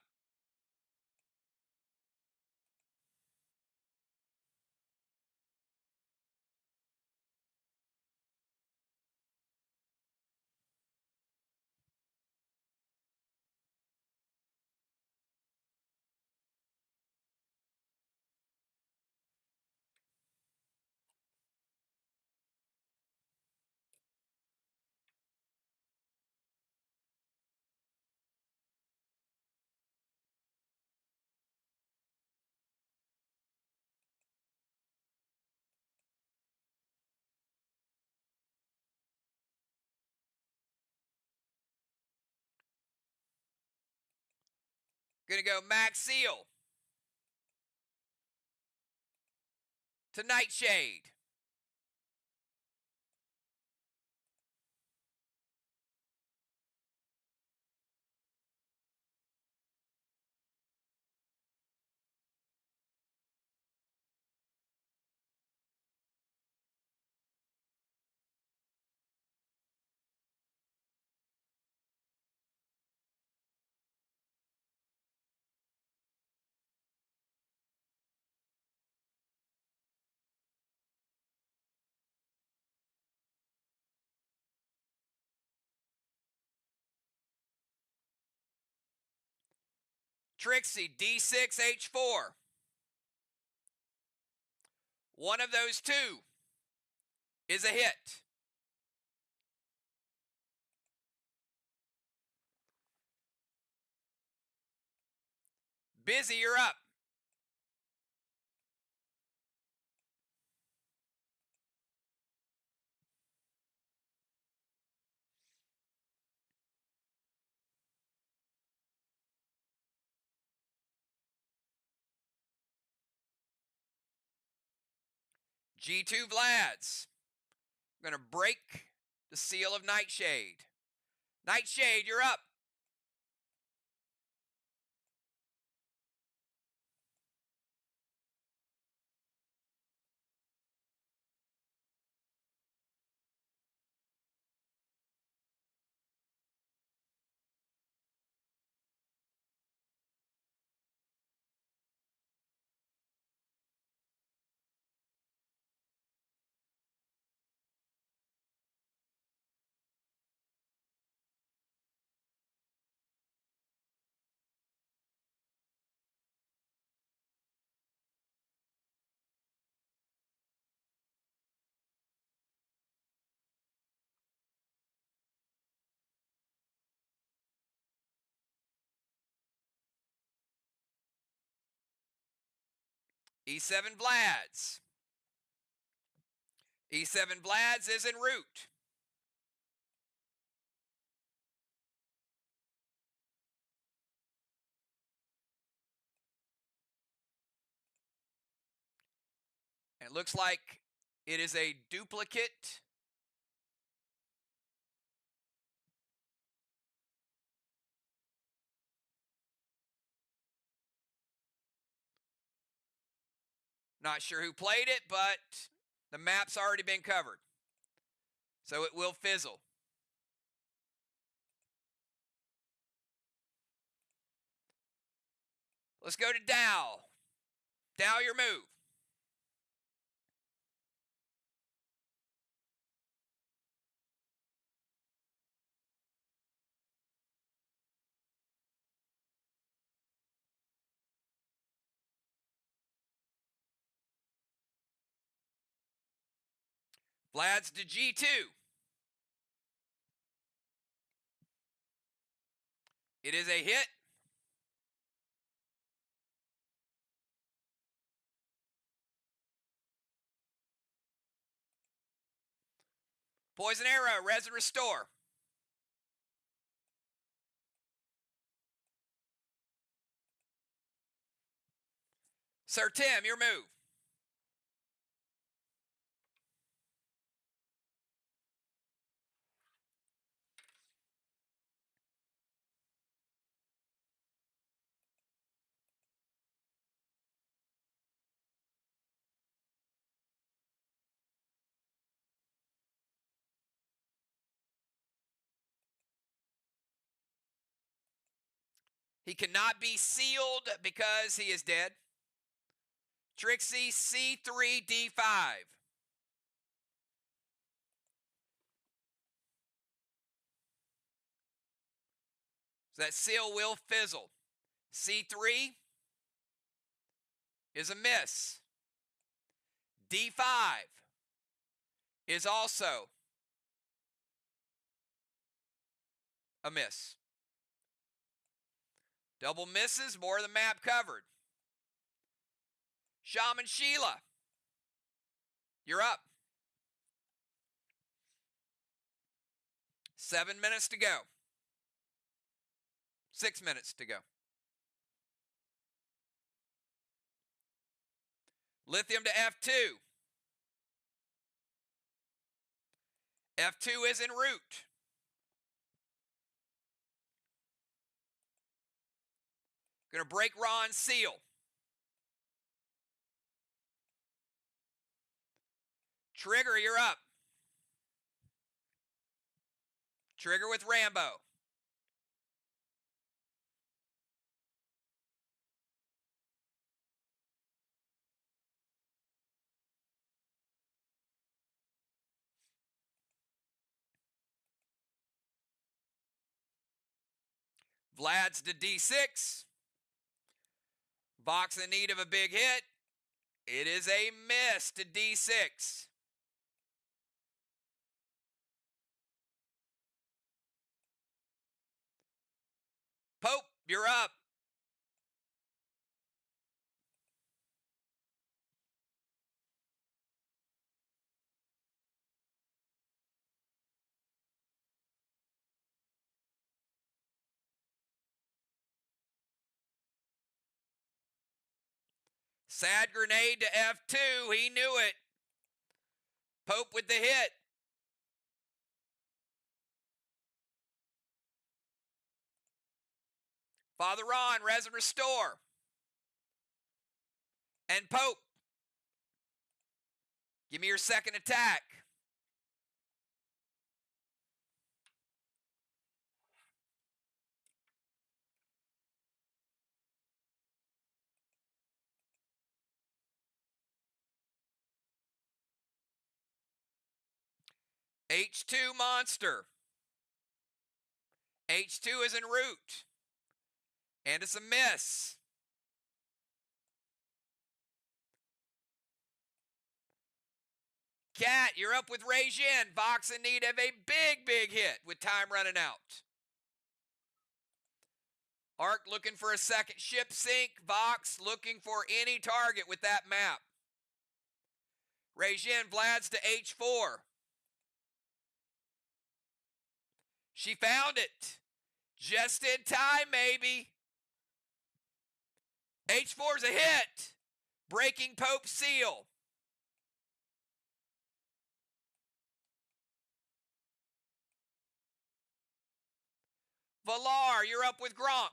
Going to go Max Seal to Nightshade. Trixie, D6, H4. One of those two is a hit. Busy, you're up. G2 Vlad's going to break the seal of Nightshade. Nightshade, you're up. E7 Vlads. E7 Vlads is en route. And it looks like it is a duplicate. Not sure who played it, but the map's already been covered. So it will fizzle. Let's go to Dow. Dow, your move. Vlad's to G2. It is a hit. Poison arrow, res and restore. Sir Tim, your move. He cannot be sealed because he is dead. Trixie, C3, D5. So that seal will fizzle. C3 is a miss. D5 is also a miss. Double misses, more of the map covered. Shaman Sheila, you're up. 7 minutes to go. 6 minutes to go. Lithium to F2. F2 is en route. Going to break Ron's seal. Trigger, you're up. Trigger with Rambo. Vlad's to D6. Vox in need of a big hit. It is a miss to D6. Pope, you're up. Sad grenade to F2. He knew it. Pope with the hit. Father Ron, res and restore. And Pope. Give me your second attack. H2 monster. H2 is en route. And it's a miss. Cat, you're up with Regin. Vox in need of a big, big hit with time running out. Ark looking for a second ship sink. Vox looking for any target with that map. Regine Vlad's to H4. She found it. Just in time, maybe. H4's a hit. Breaking Pope seal. Valar, you're up with Gronk.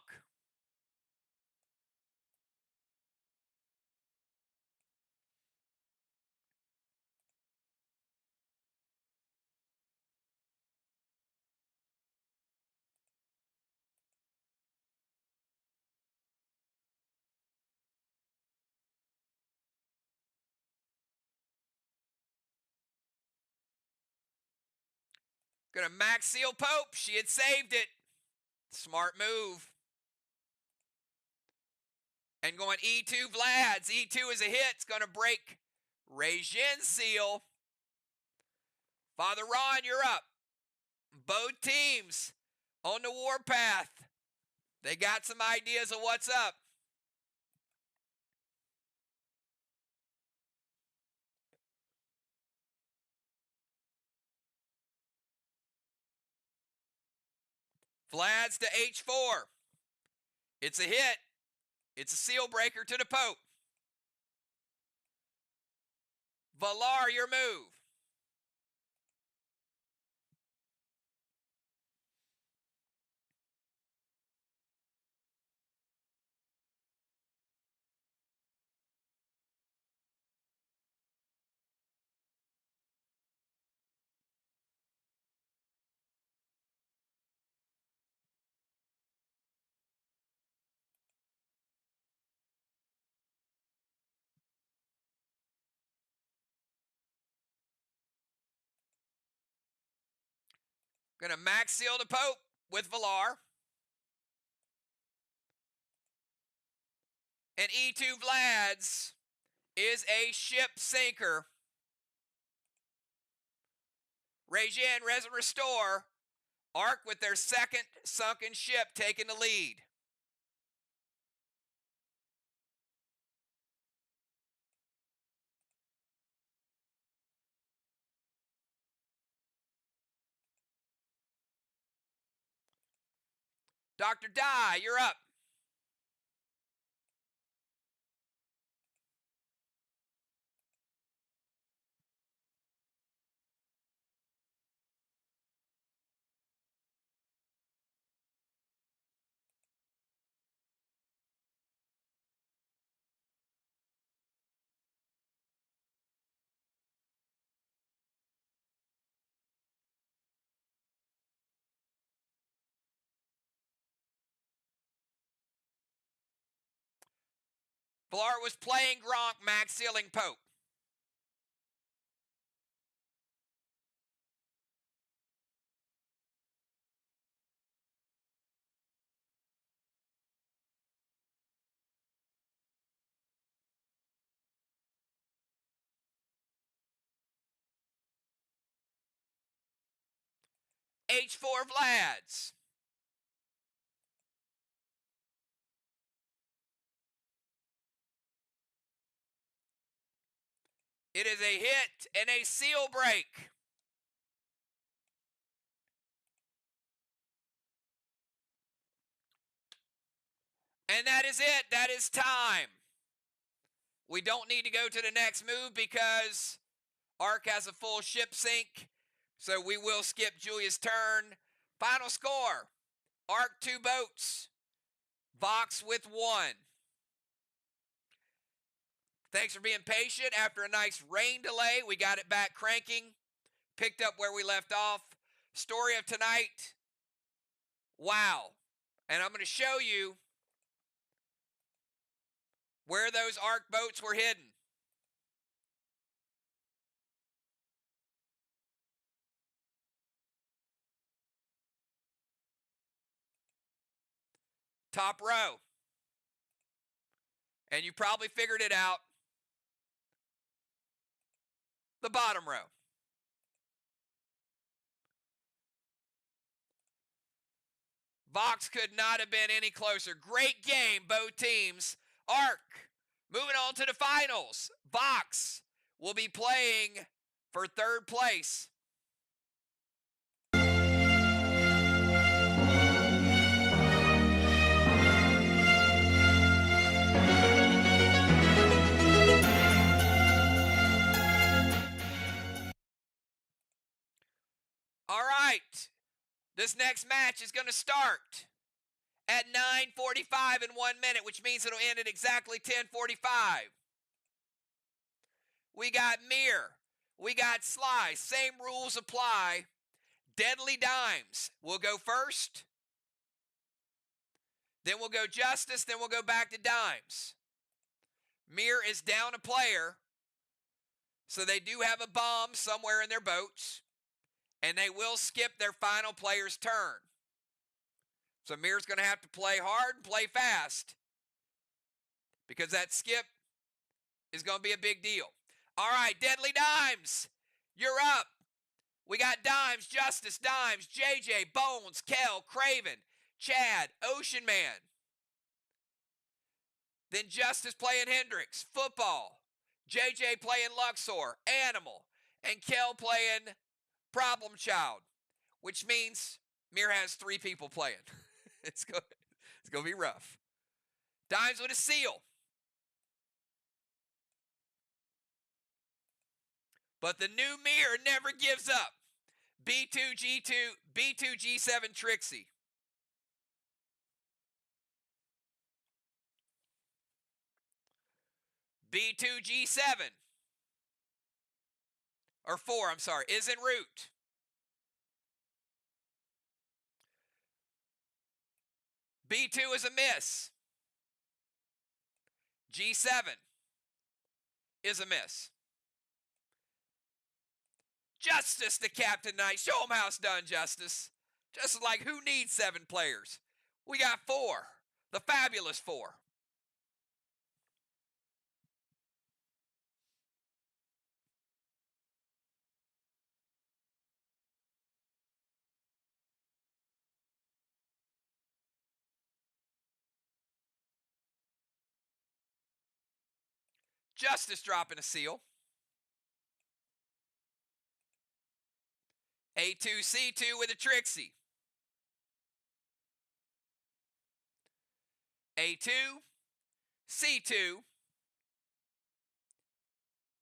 Gonna max seal Pope. She had saved it. Smart move. And going E2 Vlad's. E2 is a hit. It's gonna break Regine's seal. Father Ron, you're up. Both teams on the warpath. They got some ideas of what's up. Vlad's to H4. It's a hit. It's a seal breaker to the Pope. Valar, your move. Gonna max seal the Pope with Valar. And E2 Vlad's is a ship sinker. Regine, Res and Restore. Ark with their second sunken ship taking the lead. Dr. Dye, you're up. Valar was playing Gronk, max sealing Pope. H4 Vlad's. It is a hit and a seal break. And that is it. That is time. We don't need to go to the next move because Ark has a full ship sink. So we will skip Julia's turn. Final score. Ark 2 boats. Vox with 1. Thanks for being patient. After a nice rain delay, we got it back cranking. Picked up where we left off. Story of tonight. Wow. And I'm going to show you where those Ark boats were hidden. Top row. And you probably figured it out. The bottom row. Vox could not have been any closer. Great game, both teams. Arc, moving on to the finals. Vox will be playing for third place. All right, this next match is going to start at 9:45 in 1 minute, which means it'll end at exactly 10:45. We got Mir. We got Sly. Same rules apply. Deadly Dimes will go first. Then we'll go Justice. Then we'll go back to Dimes. Mir is down a player, so they do have a bomb somewhere in their boats, and they will skip their final player's turn. So Mir's going to have to play hard and play fast, because that skip is going to be a big deal. All right, Deadly Dimes, you're up. We got Dimes, Justice, Dimes, JJ, Bones, Kel, Craven, Chad, Ocean Man. Then Justice playing Hendrix, Football. JJ playing Luxor, Animal. And Kel playing Problem Child, which means Mir has 3 people playing. It's going to be rough. Dimes with a seal. But the new Mir never gives up. B2G2, B2G7 Trixie. B2G7. Or 4, I'm sorry, is en route. B2 is a miss. G7 is a miss. Justice, the captain knight. Show him how it's done, Justice. Just like, who needs 7 players? We got 4. The fabulous 4. Justice dropping a seal. A2C2 with a Trixie. A2, C2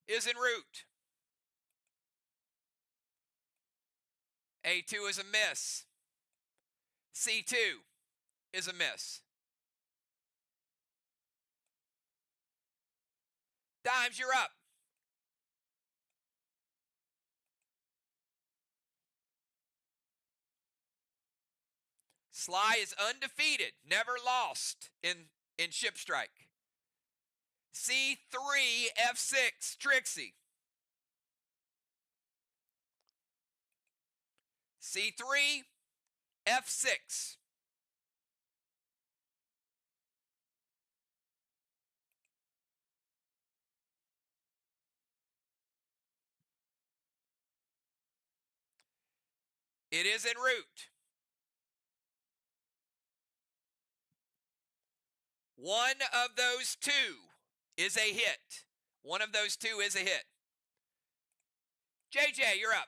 is en route. A2 is a miss. C2 is a miss. Dimes, you're up. Sly is undefeated, never lost in Ship Strike. C3, F6, Trixie. C3, F6. It is en route. One of those 2 is a hit. One of those 2 is a hit. JJ, you're up.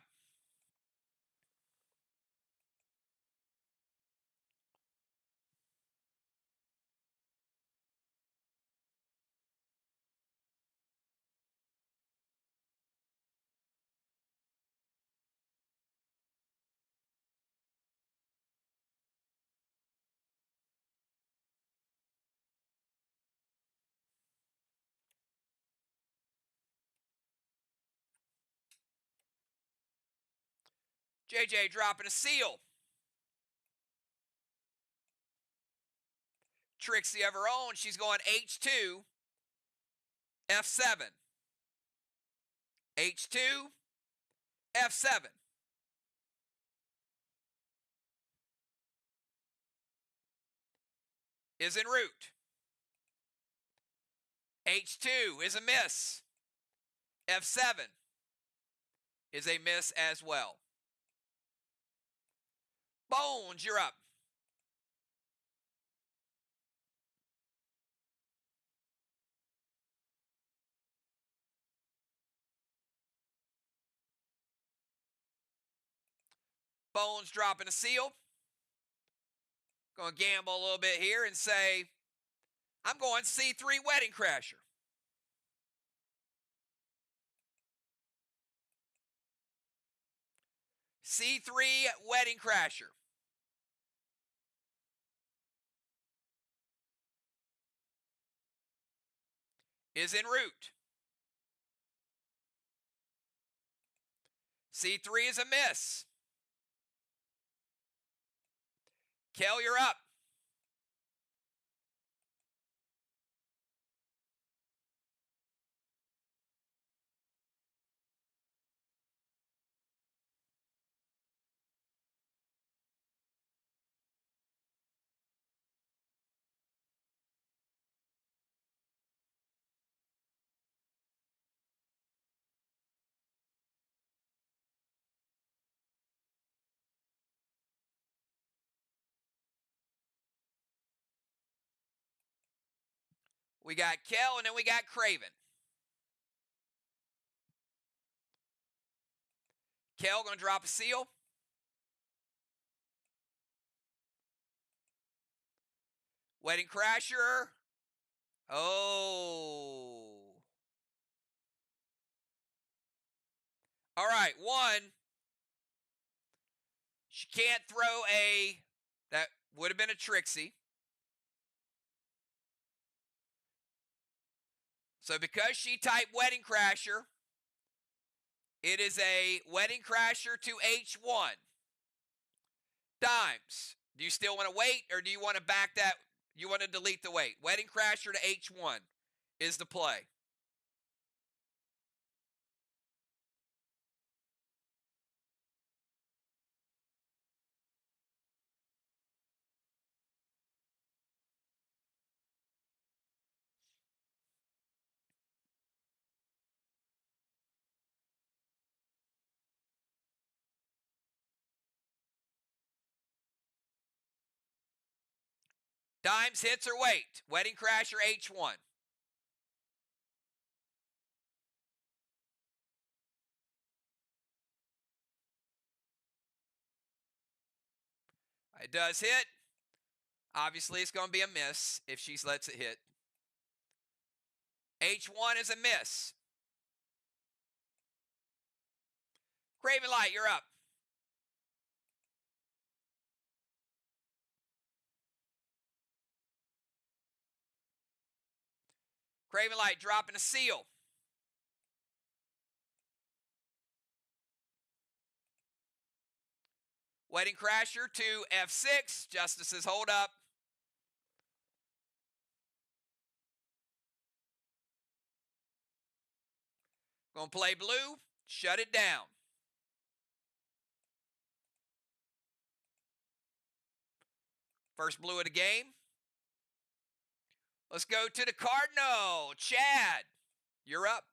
JJ dropping a seal. Trixie of her own. She's going H2, F7. H2, F7. Is en route. H2 is a miss. F7 is a miss as well. Bones, you're up. Bones dropping a seal. Going to gamble a little bit here and say, I'm going C3 Wedding Crasher. C3 Wedding Crasher. Is en route. C3 is a miss. Kel, you're up. We got Kel, and then we got Craven. Kel going to drop a seal. Wedding Crasher. Oh. All right, one. She can't throw a, that would have been a Trixie. So because she typed Wedding Crasher, it is a Wedding Crasher to H1. Dimes, do you still want to wait, or do you want to back that? You want to delete the wait? Wedding Crasher to H1 is the play. Dimes hits or wait. Wedding Crasher H1. It does hit. Obviously, it's going to be a miss if she lets it hit. H1 is a miss. Craven Light, you're up. Craven Light dropping a seal. Wedding Crasher to F6. Justices hold up. Going to play blue. Shut it down. First blue of the game. Let's go to the Cardinal. Chad, you're up.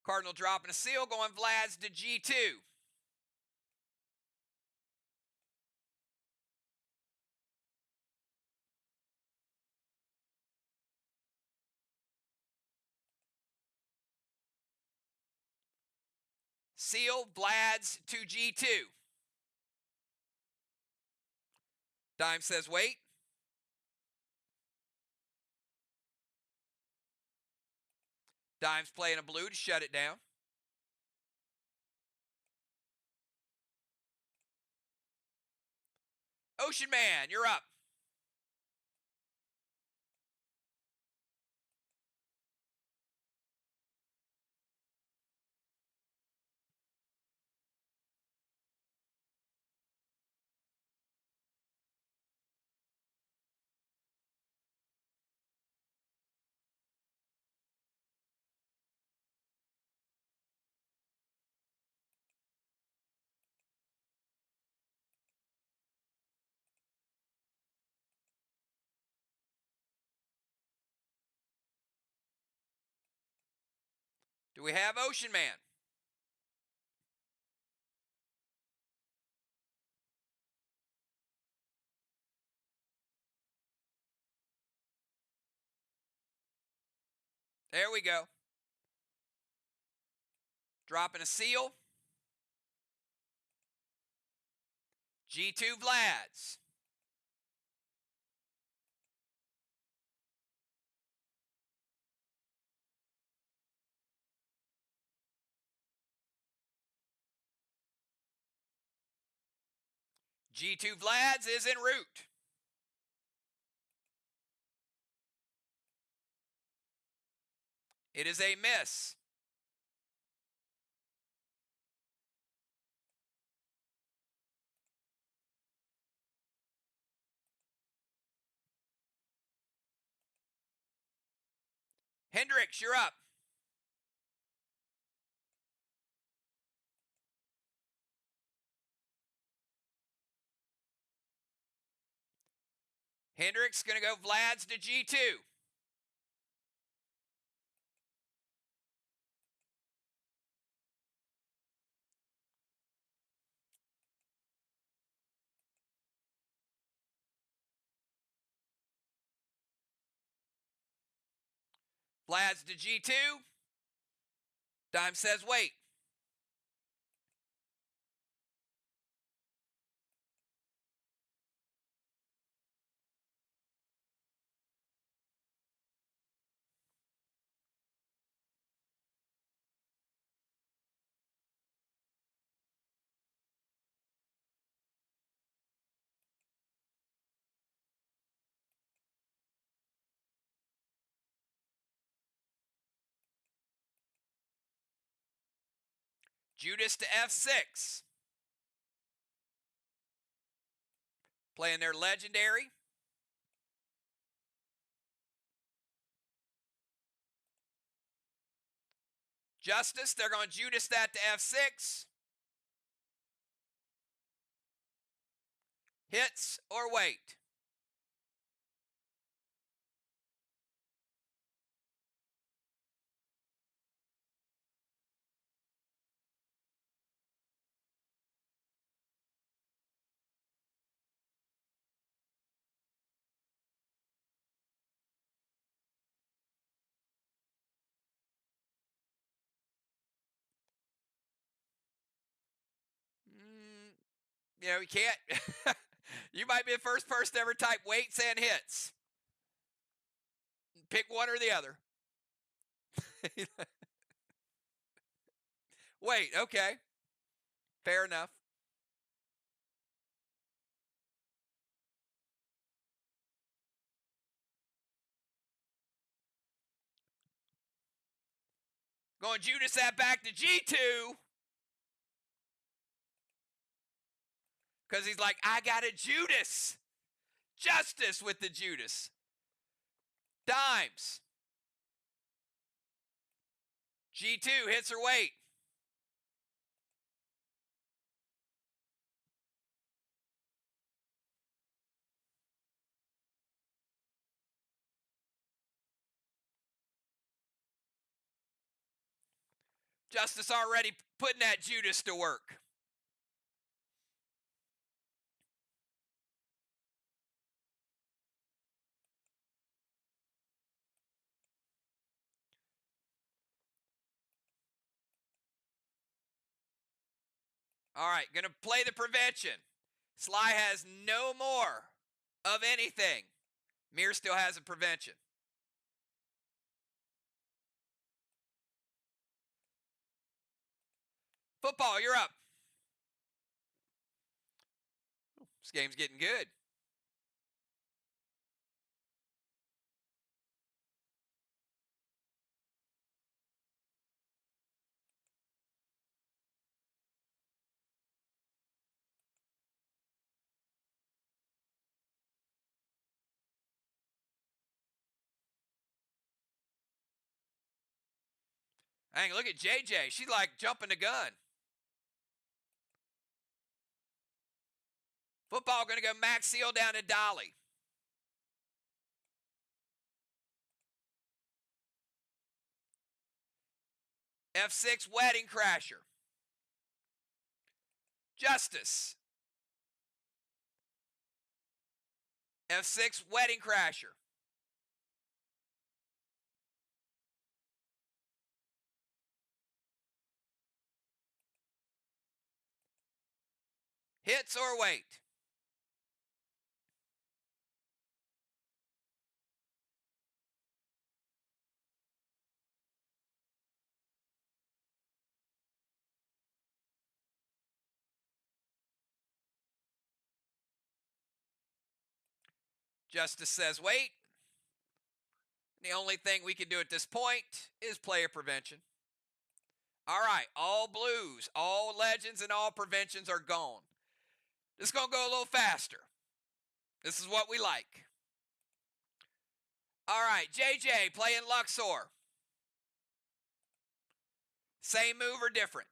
Cardinal dropping a seal, going Vlad's to G2. Seal, Vlad's to G2. Dime says wait. Dime's playing a blue to shut it down. Ocean Man, you're up. Do we have Ocean Man? There we go. Dropping a seal. G2 Vlads. G2 Vlads is en route. It is a miss. Hendricks, you're up. Hendricks going to go Vlads to G2. Vlads to G2. Dime says wait. Judas to F6. Playing their legendary. Justice, they're going to Judas that to F6. Hits or wait. You know, you can't. You might be the first person to ever type waits and hits. Pick one or the other. Wait, okay. Fair enough. Going Judas that back to G2. Because he's like, I got a Judas. Justice with the Judas. Dimes. G2 hits or wait. Justice already putting that Judas to work. All right, going to play the prevention. Sly has no more of anything. Mir still has a prevention. Football, you're up. This game's getting good. Dang, look at JJ. She's like jumping the gun. Football going to go Max Seal down to Dolly. F6 Wedding Crasher. Justice. F6 Wedding Crasher. Hits or wait? Justice says wait. The only thing we can do at this point is player prevention. All right, all blues, all legends, and all preventions are gone. This is going to go a little faster. This is what we like. All right, JJ playing Luxor. Same move or different?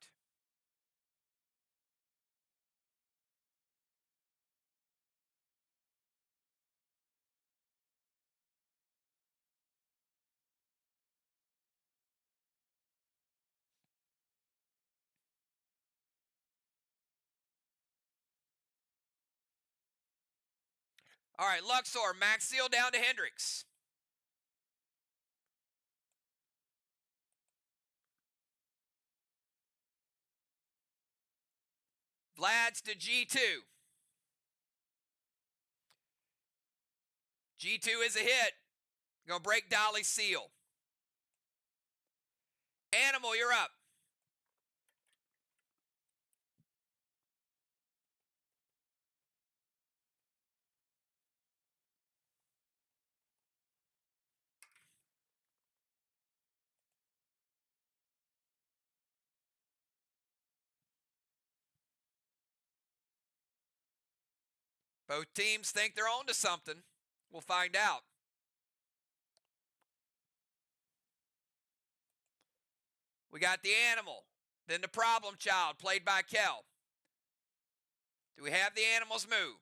All right, Luxor, max seal down to Hendricks. Vlad's to G2. G2 is a hit. Gonna break Dolly's seal. Animal, you're up. Both teams think they're on to something. We'll find out. We got the animal, then the problem child, played by Kel. Do we have the animal's move?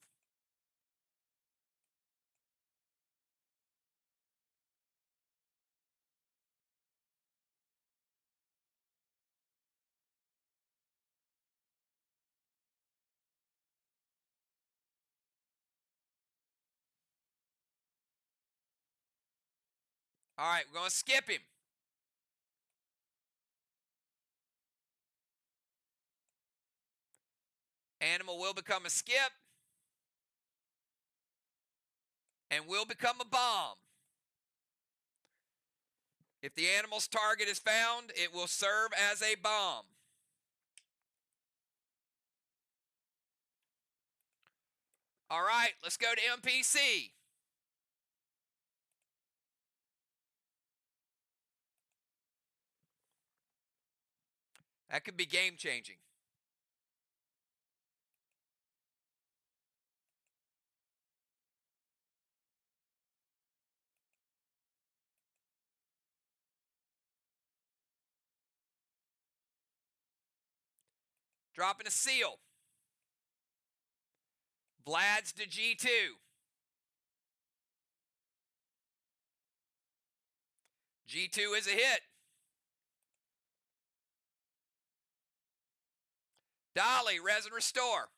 All right, we're going to skip him. Animal will become a skip and will become a bomb. If the animal's target is found, it will serve as a bomb. All right, let's go to MPC. That could be game changing. Dropping a seal. Vlad's to G2. G2 is a hit. Dolly, res and restore.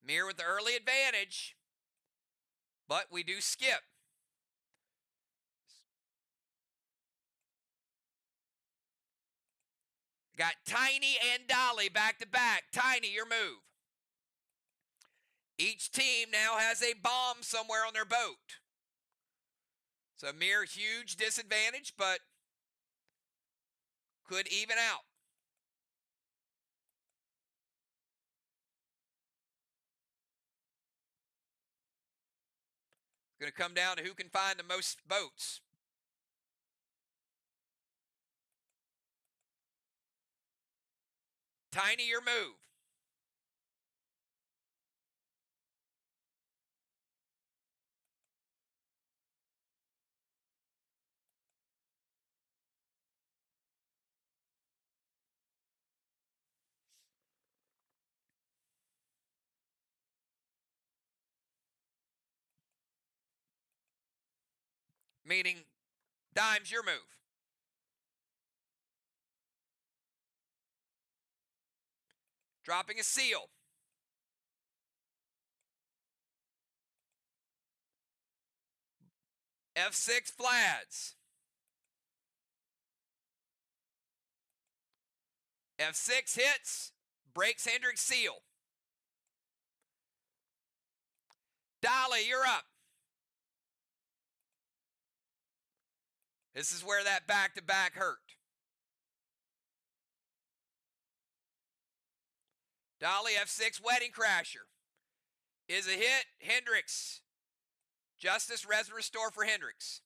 Mirror with the early advantage, but we do skip. Got Tiny and Dolly back to back. Tiny, your move. Each team now has a bomb somewhere on their boat. So Mirror, huge disadvantage, but could even out. It's going to come down to who can find the most boats. Tiny, your move. meaning dimes your move. Dropping a seal. F6 flads. F6 hits, breaks Hendrick's seal. Dolly, you're up. This is where that back-to-back hurt. Dolly, F6 Wedding Crasher. Is a hit, Hendricks. Justice, res and restore for Hendricks.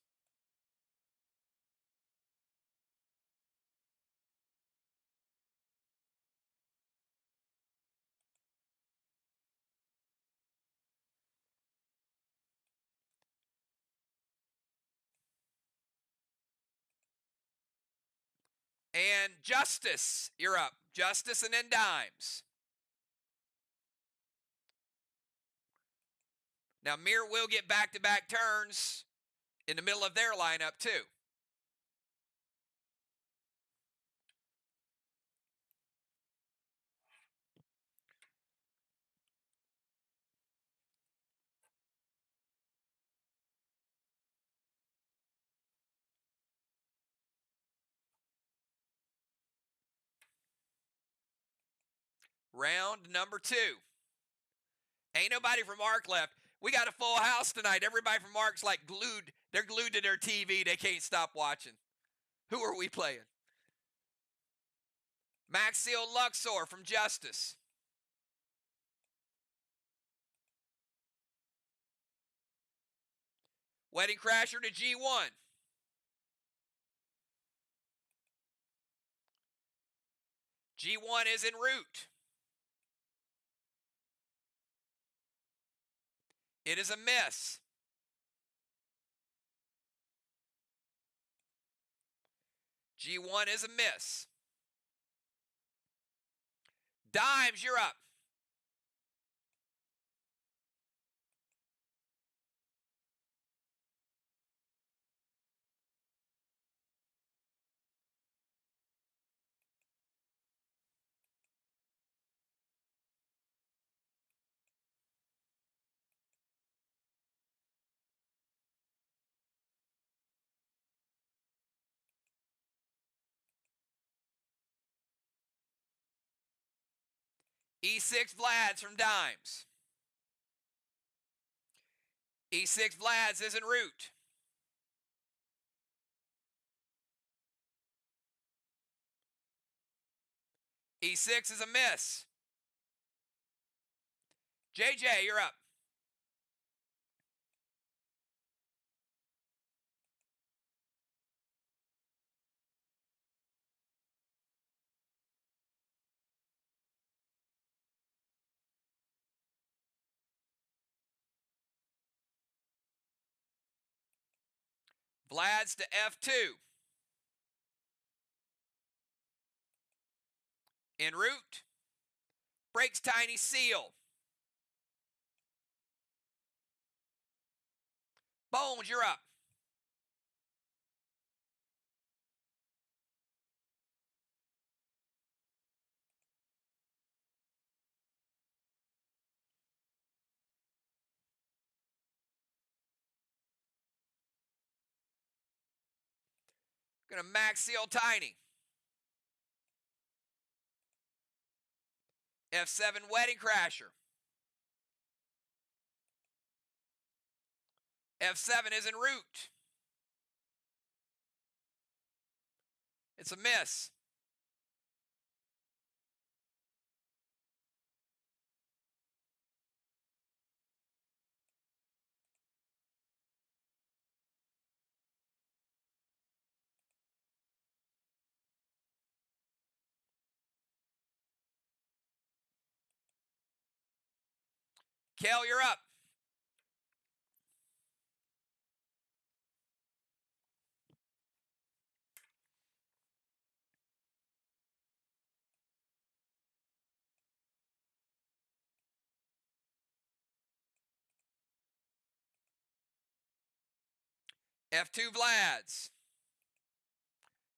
And Justice, you're up. Justice and then dimes. Now, Mir will get back-to-back turns in the middle of their lineup, too. Round number 2. Ain't nobody from Mark left. We got a full house tonight. Everybody from Mark's like glued. They're glued to their TV. They can't stop watching. Who are we playing? Maxiel Luxor from Justice. Wedding Crasher to G1. G1 is en route. It is a miss. G1 is a miss. Dimes, you're up. E6 Vlads from dimes. E6 Vlads is en route. E6 is a miss. JJ, you're up. Vlads to F2. En route. Breaks Tiny seal. Bones, you're up. Gonna max seal Tiny. F7 Wedding Crasher. F7 is en route. It's a miss. Kel, you're up. F2 Vlads.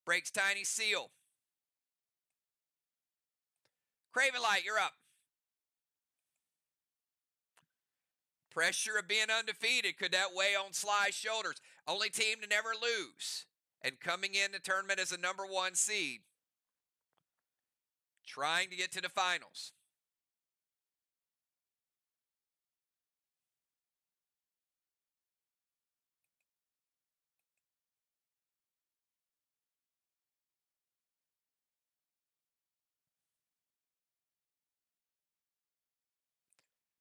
Breaks Tiny Seal. Craven Light, you're up. Pressure of being undefeated. Could that weigh on Sly's shoulders? Only team to never lose. And coming in the tournament as a #1 seed. Trying to get to the finals.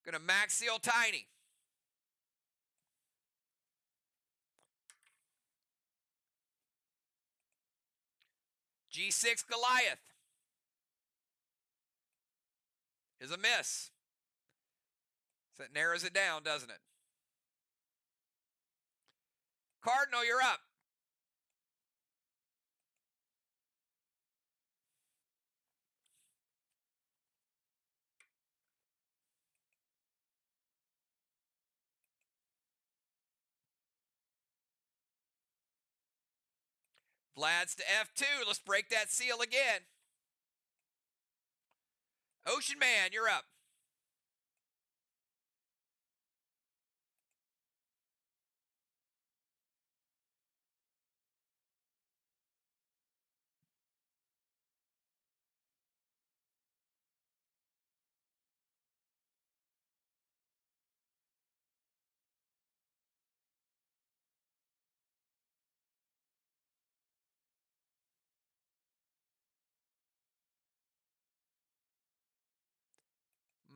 Gonna max seal Tiny. G6 Goliath is a miss. So that narrows it down, doesn't it? Cardinal, you're up. Vlad's to F2. Let's break that seal again. Ocean Man, you're up.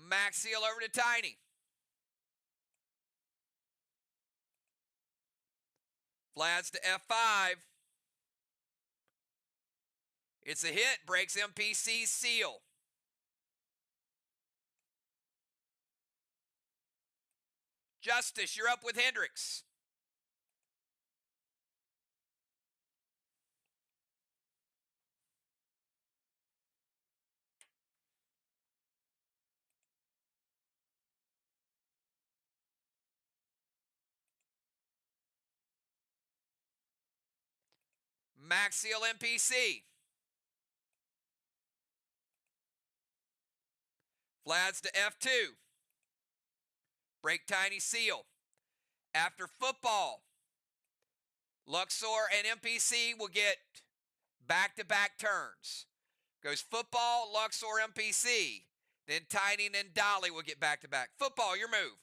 Max seal over to Tiny. Vlad's to F5. It's a hit. Breaks MPC's seal. Justice, you're up with Hendricks. Max seal MPC. Vlad's to F2. Break Tiny seal. After football, Luxor and MPC will get back-to-back turns. Goes football, Luxor, MPC. Then Tiny and then Dolly will get back-to-back. Football, your move.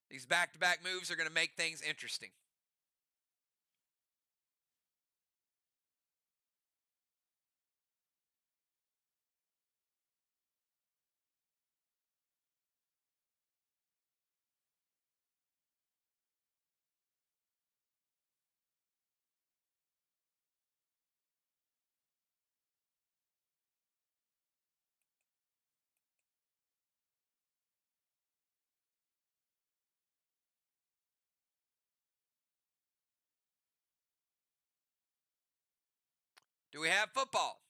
These back-to-back moves are going to make things interesting. Do we have football?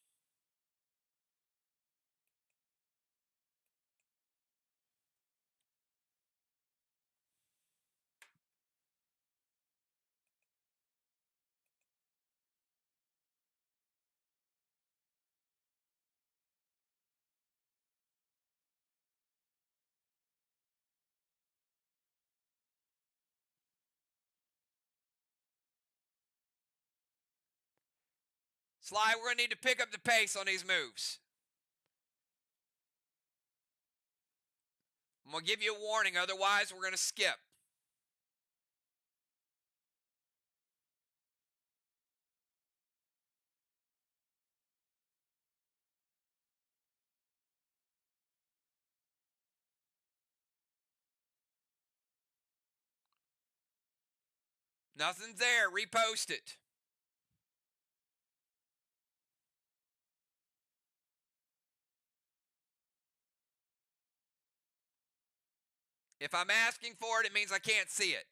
Sly, we're going to need to pick up the pace on these moves. I'm going to give you a warning, otherwise we're going to skip. Nothing's there. Repost it. If I'm asking for it, it means I can't see it.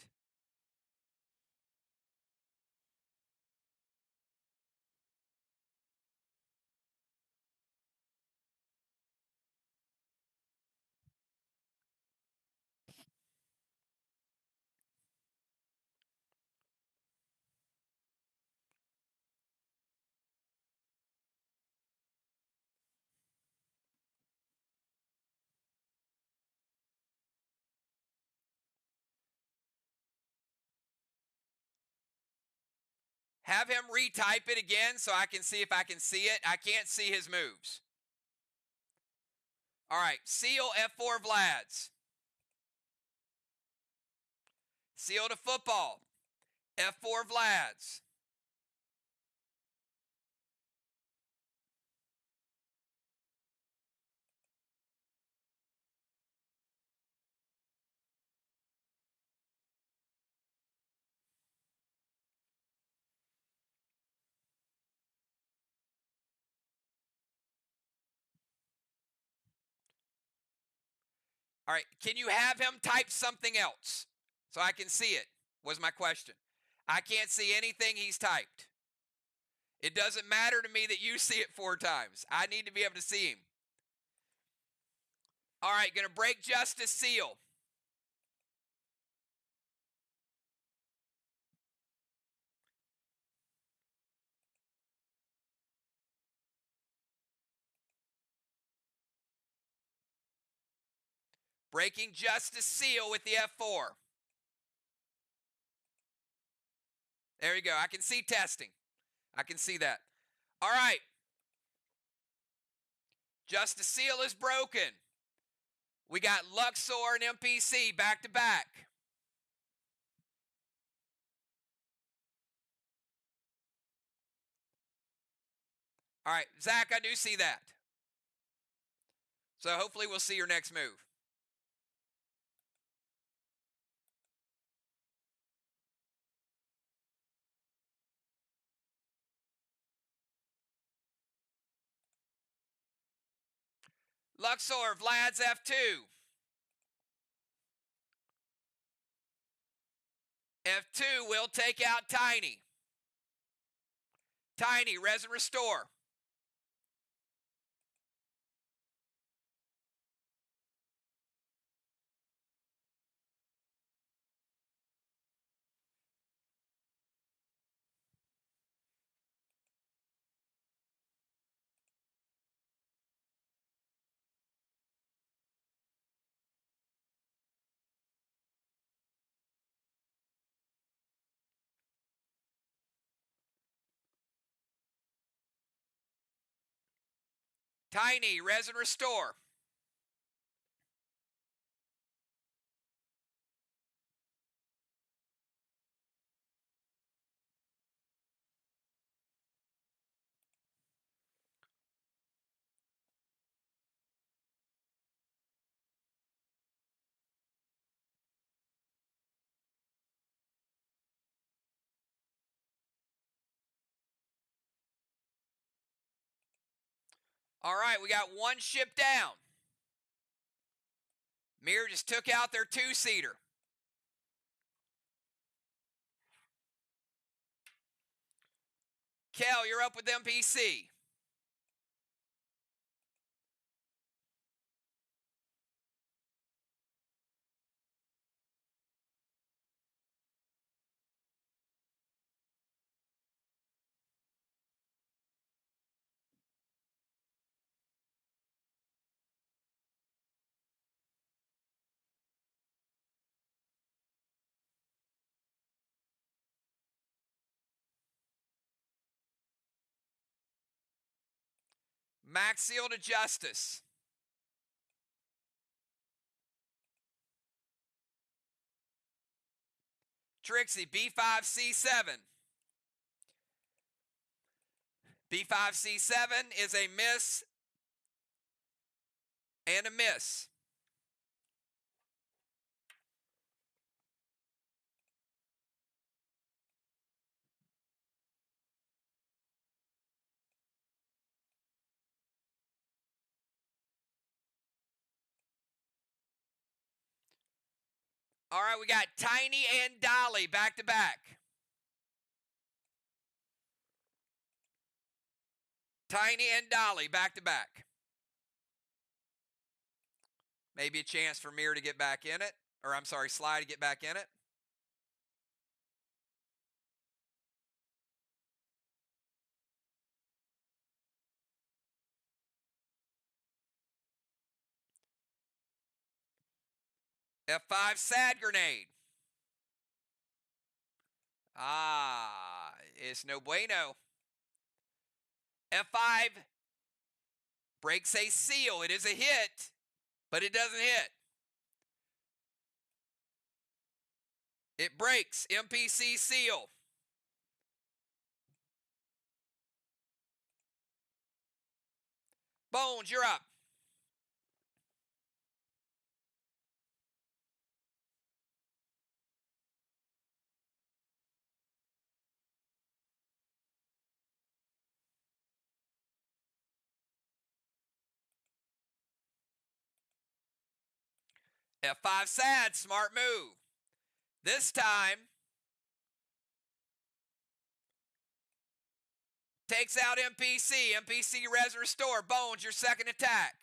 Have him retype it again so I can see if I can see it. I can't see his moves. All right, Seal F4 Vlads. Seal to football. F4 Vlads. All right, can you have him type something else so I can see it? Was my question. I can't see anything he's typed. It doesn't matter to me that you see it 4 times. I need to be able to see him. All right, going to break Justice Seal. Breaking Justice Seal with the F4. There you go. I can see testing. I can see that. All right. Justice Seal is broken. We got Luxor and MPC back to back. All right, Zach, I do see that. So hopefully we'll see your next move. Luxor, Vlad's F2. F2 will take out Tiny. Tiny, Res and Restore. Tiny, Res and Restore. All right, we got 1 ship down. Mir just took out their 2-seater. Kel, you're up with MPC. Max Seal to Justice. Trixie, B5C7. B5C7 is a miss and a miss. All right, we got Tiny and Dolly back to back. Tiny and Dolly back to back. Maybe a chance for Mir to get back in it. Or I'm sorry, Sly to get back in it. F5 Sad Grenade. Ah, it's no bueno. F5 breaks a seal. It is a hit, but it doesn't hit. It breaks MPC seal. Bones, you're up. F5 sad, smart move. This time, takes out MPC. MPC res restore. Bones, your second attack.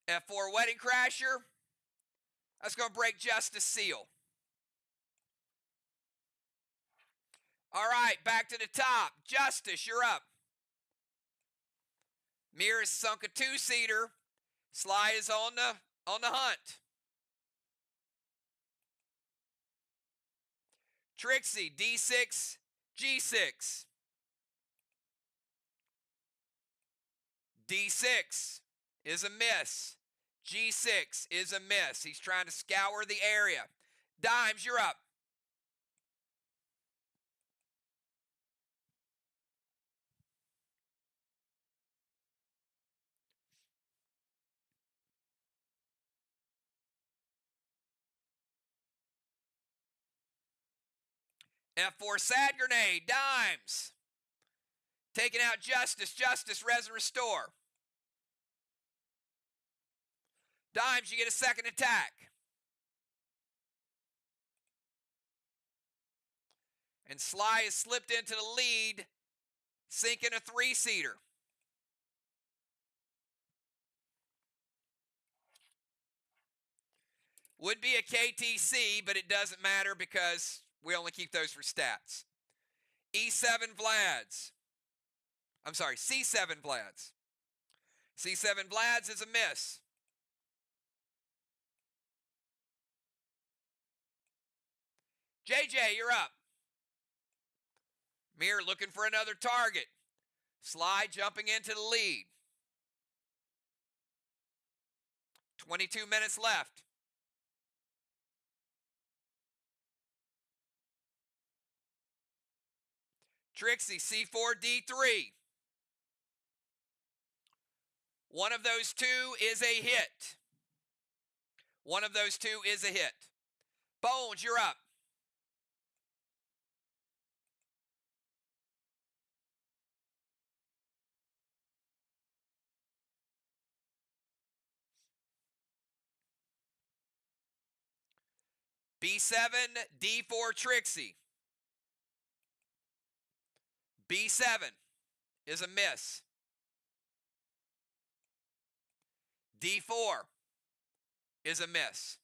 F4 wedding crasher. That's going to break justice seal. All right, back to the top. Justice, you're up. Mirror has sunk a two-seater. Sly is on the hunt. Trixie, D6, G6. D6 is a miss. G6 is a miss. He's trying to scour the area. Dimes, you're up. F4 sad grenade. Dimes. Taking out Justice. Justice, res and restore. Dimes, you get a second attack. And Sly has slipped into the lead, sinking a three-seater. Would be a KTC, but it doesn't matter because we only keep those for stats. E7 Vlad's. I'm sorry, C7 Vlad's. C7 Vlad's is a miss. JJ, you're up. Mirror looking for another target. Sly jumping into the lead. 22 minutes left. Trixie, C4, D3. One of those two is a hit. One of those two is a hit. Bones, you're up. B7, D4 Trixie. B7 is a miss. D4 is a miss.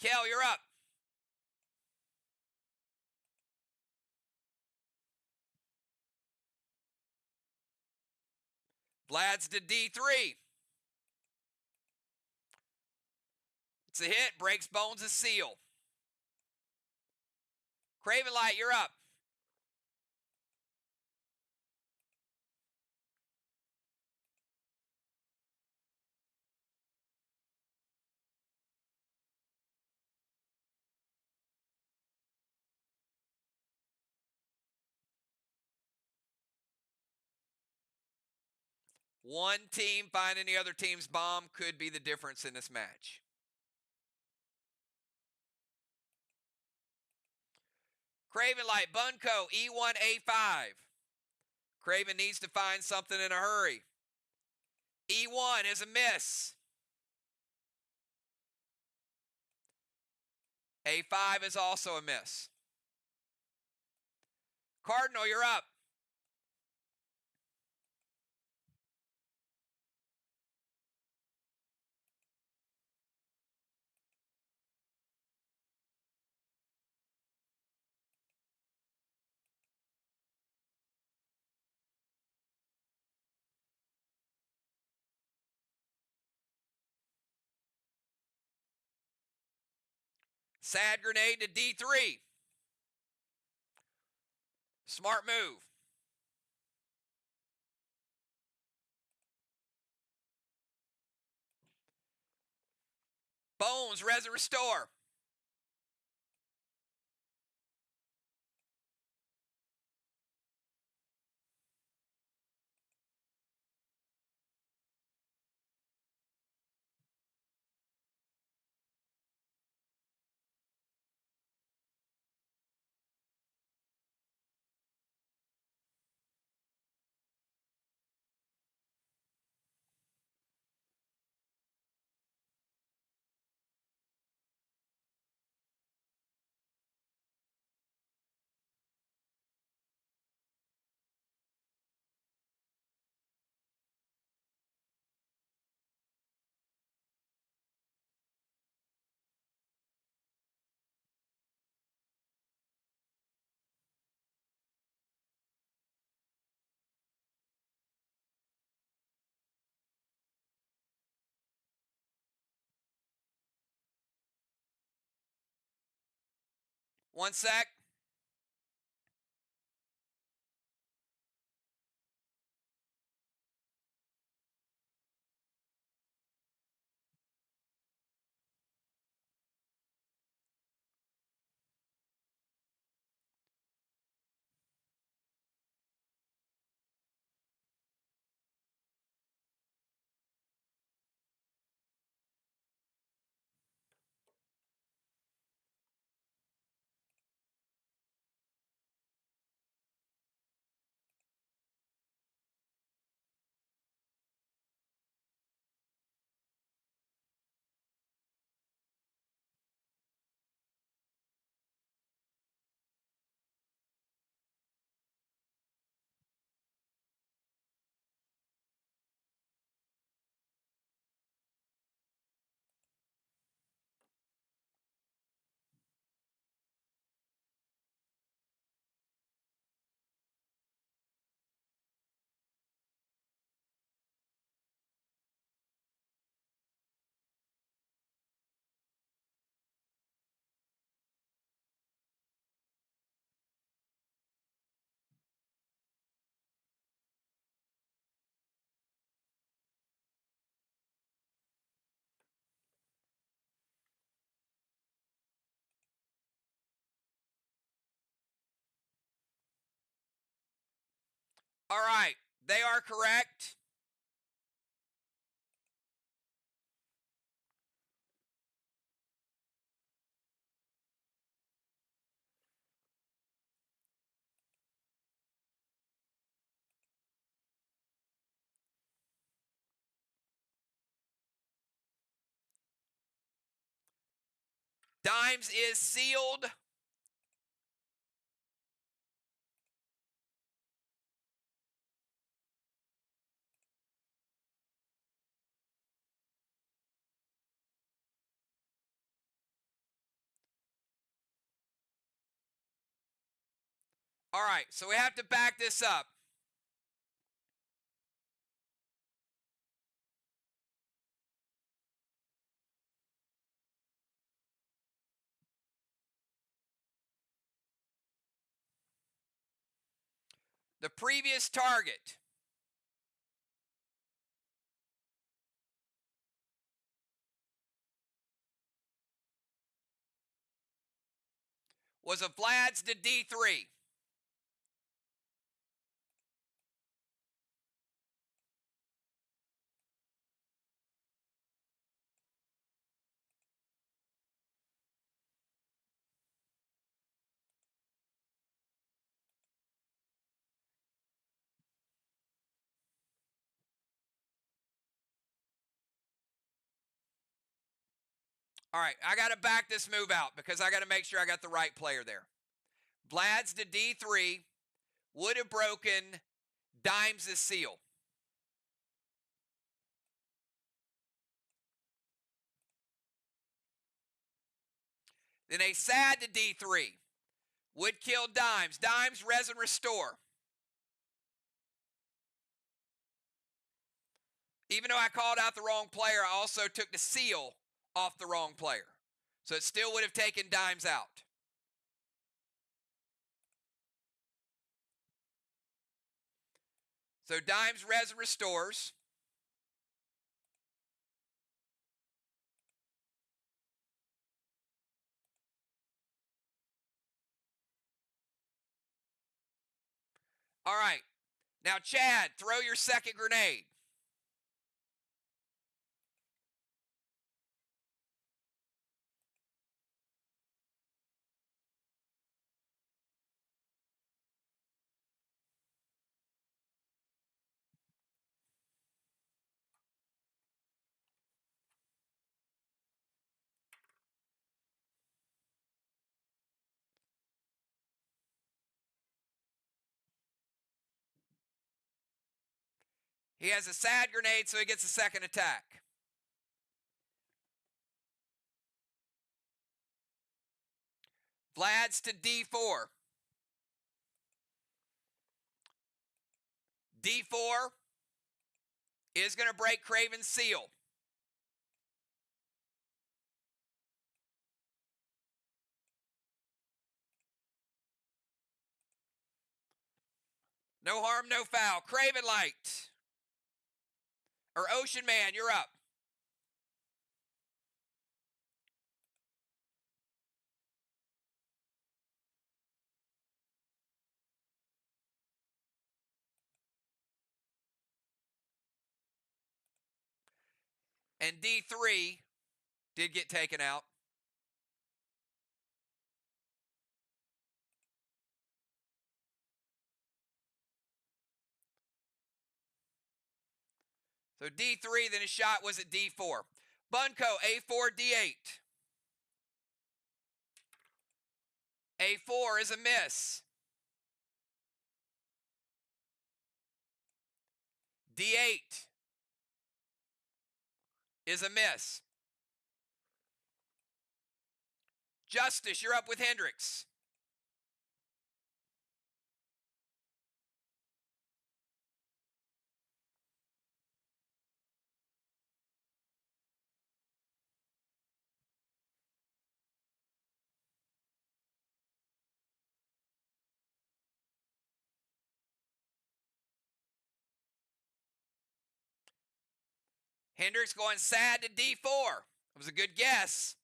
Kel, you're up. Vlad's to D3. It's a hit, breaks Bones' seal. Craven Light, you're up. One team finding the other team's bomb could be the difference in this match. Craven Light, Bunko, E1A5. Craven needs to find something in a hurry. E1 is a miss. A5 is also a miss. Cardinal, you're up. Sad grenade to D3. Smart move. Bones, Restore. One sec. All right, they are correct. Dimes is sealed. All right, so we have to back this up. The previous target was a Vlad's to D3. All right, I got to back this move out because I got to make sure I got the right player there. Vlad's to D3 would have broken Dimes' seal. Then a Sad to D3 would kill Dimes. Dimes, res and restore. Even though I called out the wrong player, I also took the seal off the wrong player. So it still would have taken Dimes out. So Dimes, res and restores. All right. Now, Chad, throw your second grenade. He has a Sad grenade, so he gets a second attack. Vlad's to D4. D4 is going to break Craven's seal. No harm, no foul. Craven Light. Or Ocean Man, you're up. And D3 did get taken out. So D3, then his shot was at D4. Bunko, A4, D8. A4 is a miss. D8 is a miss. Justice, you're up with Hendricks. Hendricks going Sad to D4. It was a good guess.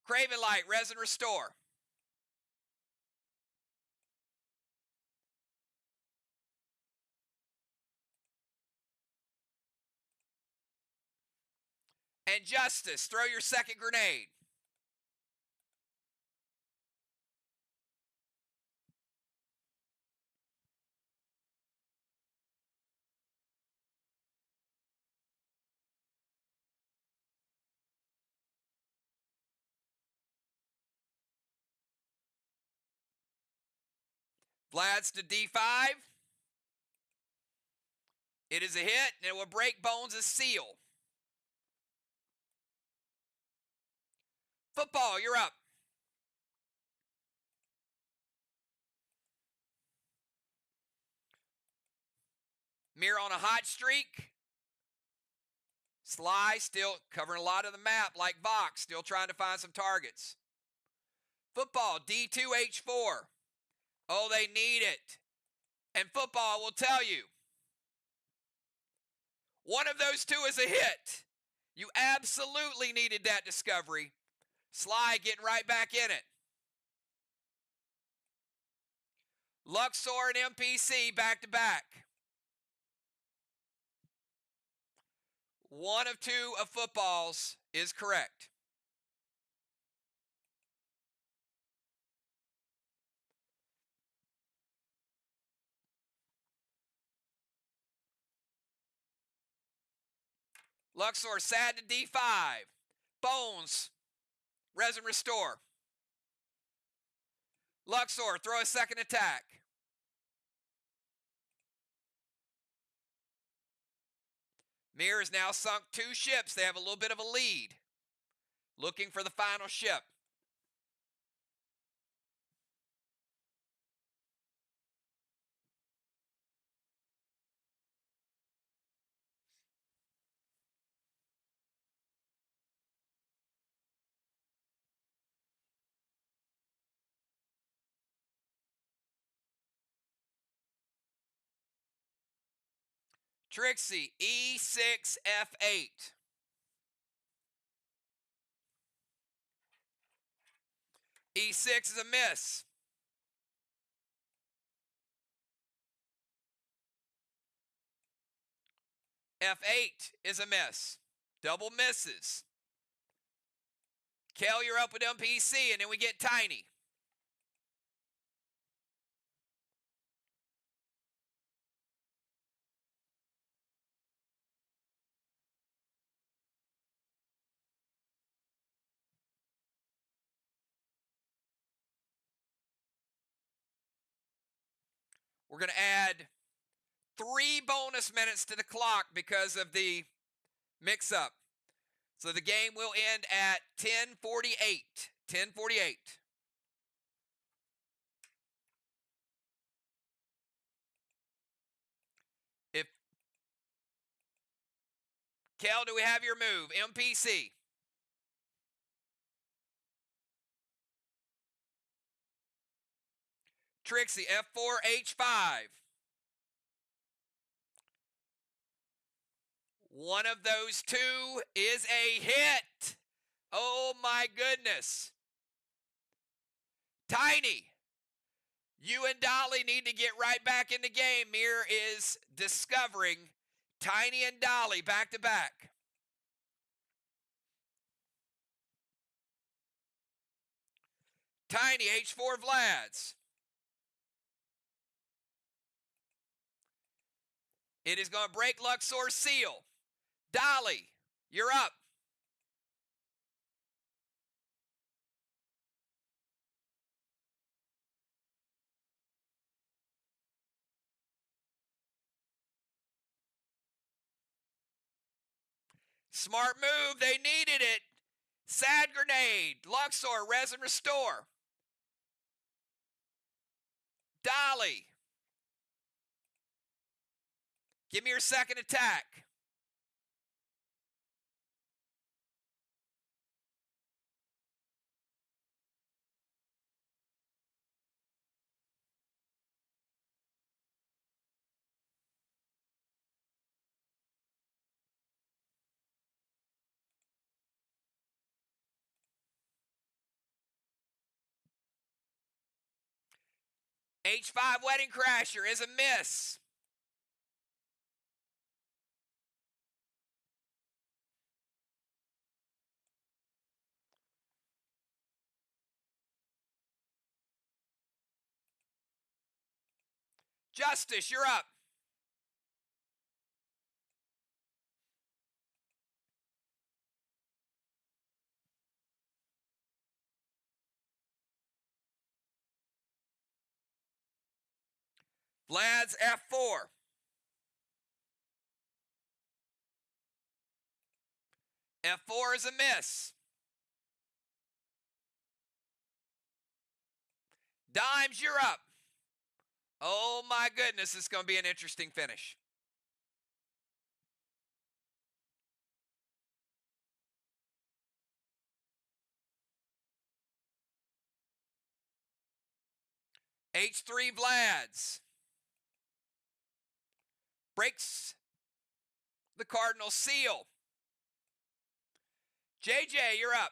Craven Light, res and restore. And Justice, throw your second grenade. Vlad's to D5. It is a hit, and it will break Bones' seal. Football, you're up. Mirror on a hot streak. Sly still covering a lot of the map like Vox, still trying to find some targets. Football, D2H4. Oh, they need it. And football will tell you. One of those two is a hit. You absolutely needed that discovery. Sly getting right back in it. Luxor and MPC back to back. One of two of footballs is correct. Luxor, sad to D5. Bones, Resin Restore. Luxor, throw a second attack. Mir has now sunk 2 ships. They have a little bit of a lead. Looking for the final ship. Trixie, E6, F8. E6 is a miss. F8 is a miss. Double misses. Kel, you're up with MPC, and then we get Tiny. We're going to add 3 bonus minutes to the clock because of the mix-up. So the game will end at 10:48. 10:48. If Kel, do we have your move? MPC. Trixie, F4, H5. One of those 2 is a hit. Oh my goodness. Tiny, you and Dolly need to get right back in the game. Mir is discovering Tiny and Dolly back to back. Tiny, H4 Vlads. It is going to break Luxor's seal. Dolly, you're up. Smart move. They needed it. Sad grenade. Luxor, Resin Restore. Dolly, give me your second attack. H5 Wedding Crasher is a miss. Justice, you're up. Vlad's F4. F4 is a miss. Dimes, you're up. Oh my goodness, it's going to be an interesting finish. H3 Vlad's. Breaks the Cardinal seal. JJ, you're up.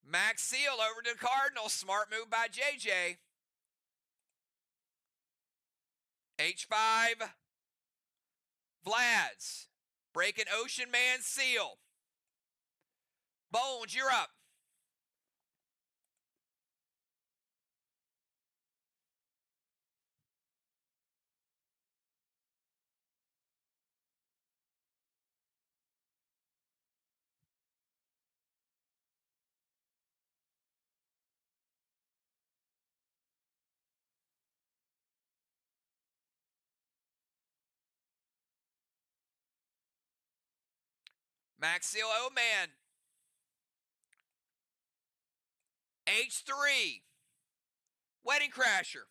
Max seal over to Cardinal. Smart move by JJ. H5, Vlads. Breaking Ocean Man seal. Bones, you're up. Max seal, oh man. H3, Wedding Crasher.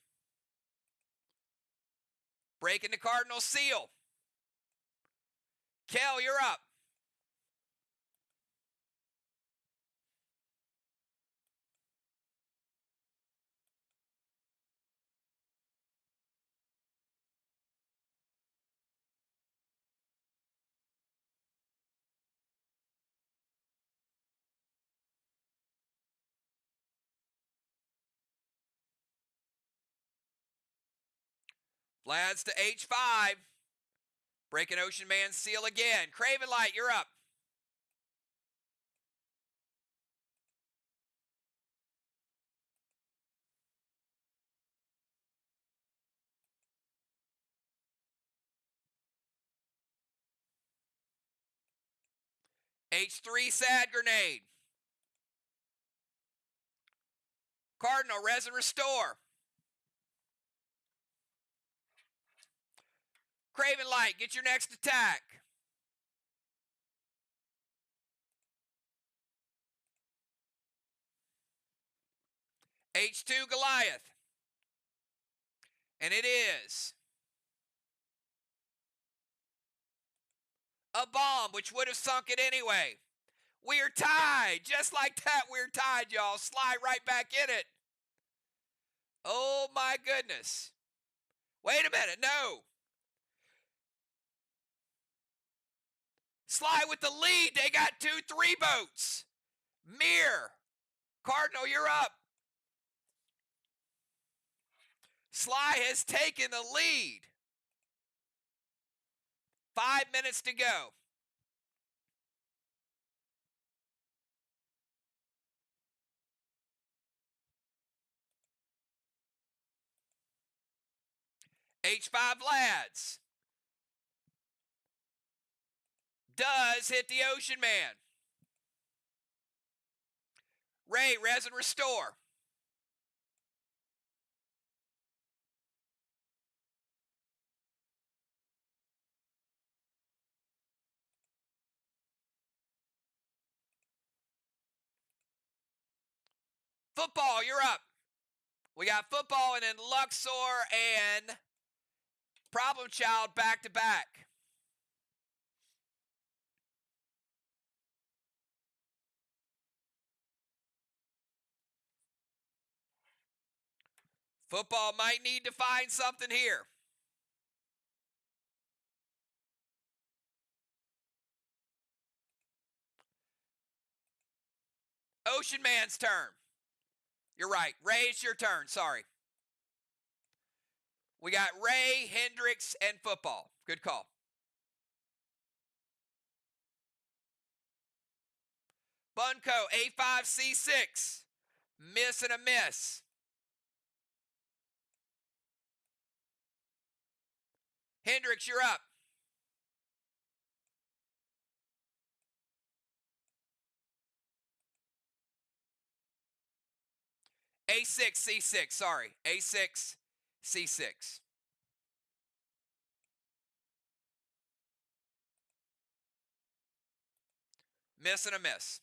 Breaking the Cardinal seal. Kel, you're up. Vlads to H5. Breaking Ocean Man seal again. Craven Light, you're up. H3, Sad Grenade. Cardinal, Resin Restore. Craven Light, get your next attack. H2, Goliath. And it is a bomb, which would have sunk it anyway. We are tied. Just like that, we're tied, y'all. Slide right back in it. Oh, my goodness. Wait a minute. No. Sly with the lead. They got 2-3 boats. Mirror. Cardinal, you're up. Sly has taken the lead. 5 minutes to go. H5 Vlads. Does hit the Ocean Man. Ray, Resin Restore. Football, you're up. We got football and then Luxor and Problem Child back to back. Football might need to find something here. Ocean Man's turn. You're right. Ray, it's your turn. Sorry. We got Ray, Hendricks, and football. Good call. Bunko, A5, C6. Miss and a miss. Hendricks, you're up. A6, C6. Sorry. A6, C6. Miss and a miss.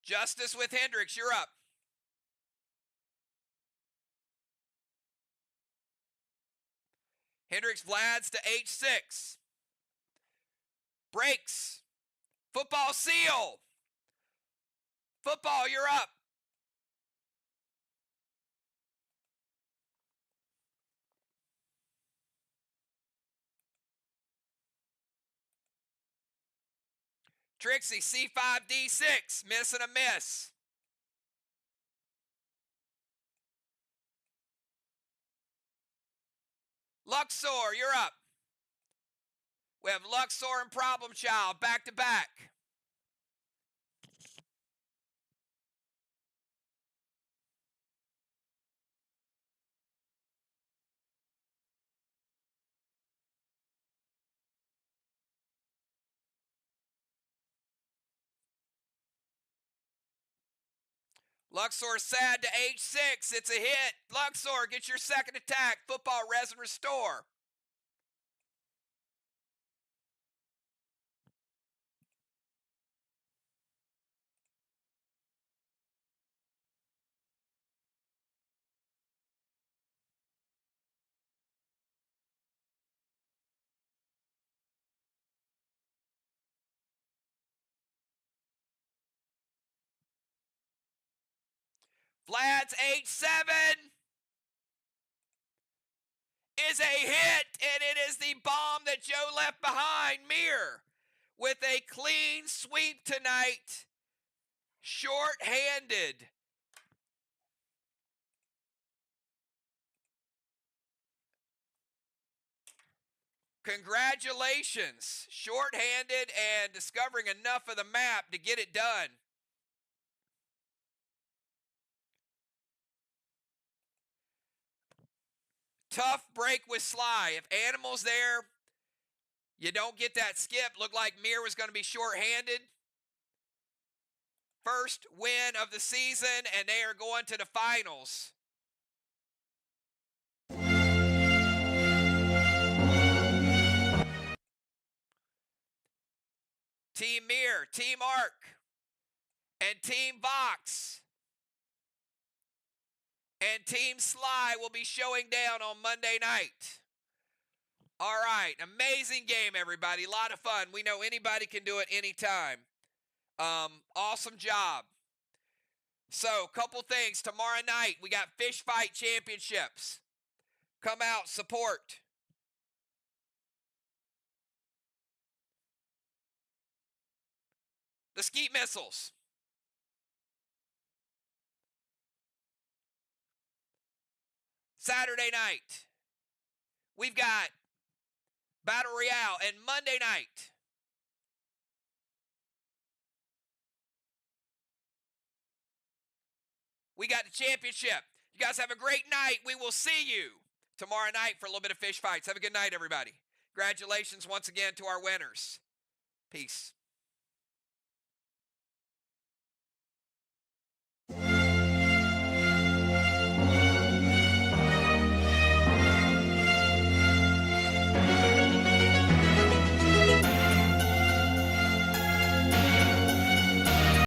Justice with Hendricks, you're up. Hendricks Vlads to H6. Breaks. Football seal. Football, you're up. Trixie, C5, D6. Miss and a miss. Luxor, you're up. We have Luxor and Problem Child back to back. Luxor sad to H6. It's a hit. Luxor, get your second attack. Football, res, and restore. Vlad's H7 is a hit, and it is the bomb that Joe left behind. Mir with a clean sweep tonight. Short-handed. Congratulations. Short-handed and discovering enough of the map to get it done. Tough break with Sly. If Animal's there, you don't get that skip. Looked like Mir was going to be short-handed. First win of the season, and they are going to the finals. Team Mir, Team Arc, and Team Vox, and Team Sly will be showing down on Monday night. All right, amazing game, everybody. A lot of fun. We know anybody can do it anytime. Awesome job. So, couple things. Tomorrow night, we got Fish Fight Championships. Come out, support. The skeet missiles. Saturday night, we've got Battle Royale, and Monday night, we got the championship. You guys have a great night. We will see you tomorrow night for a little bit of fish fights. Have a good night, everybody. Congratulations once again to our winners. Peace.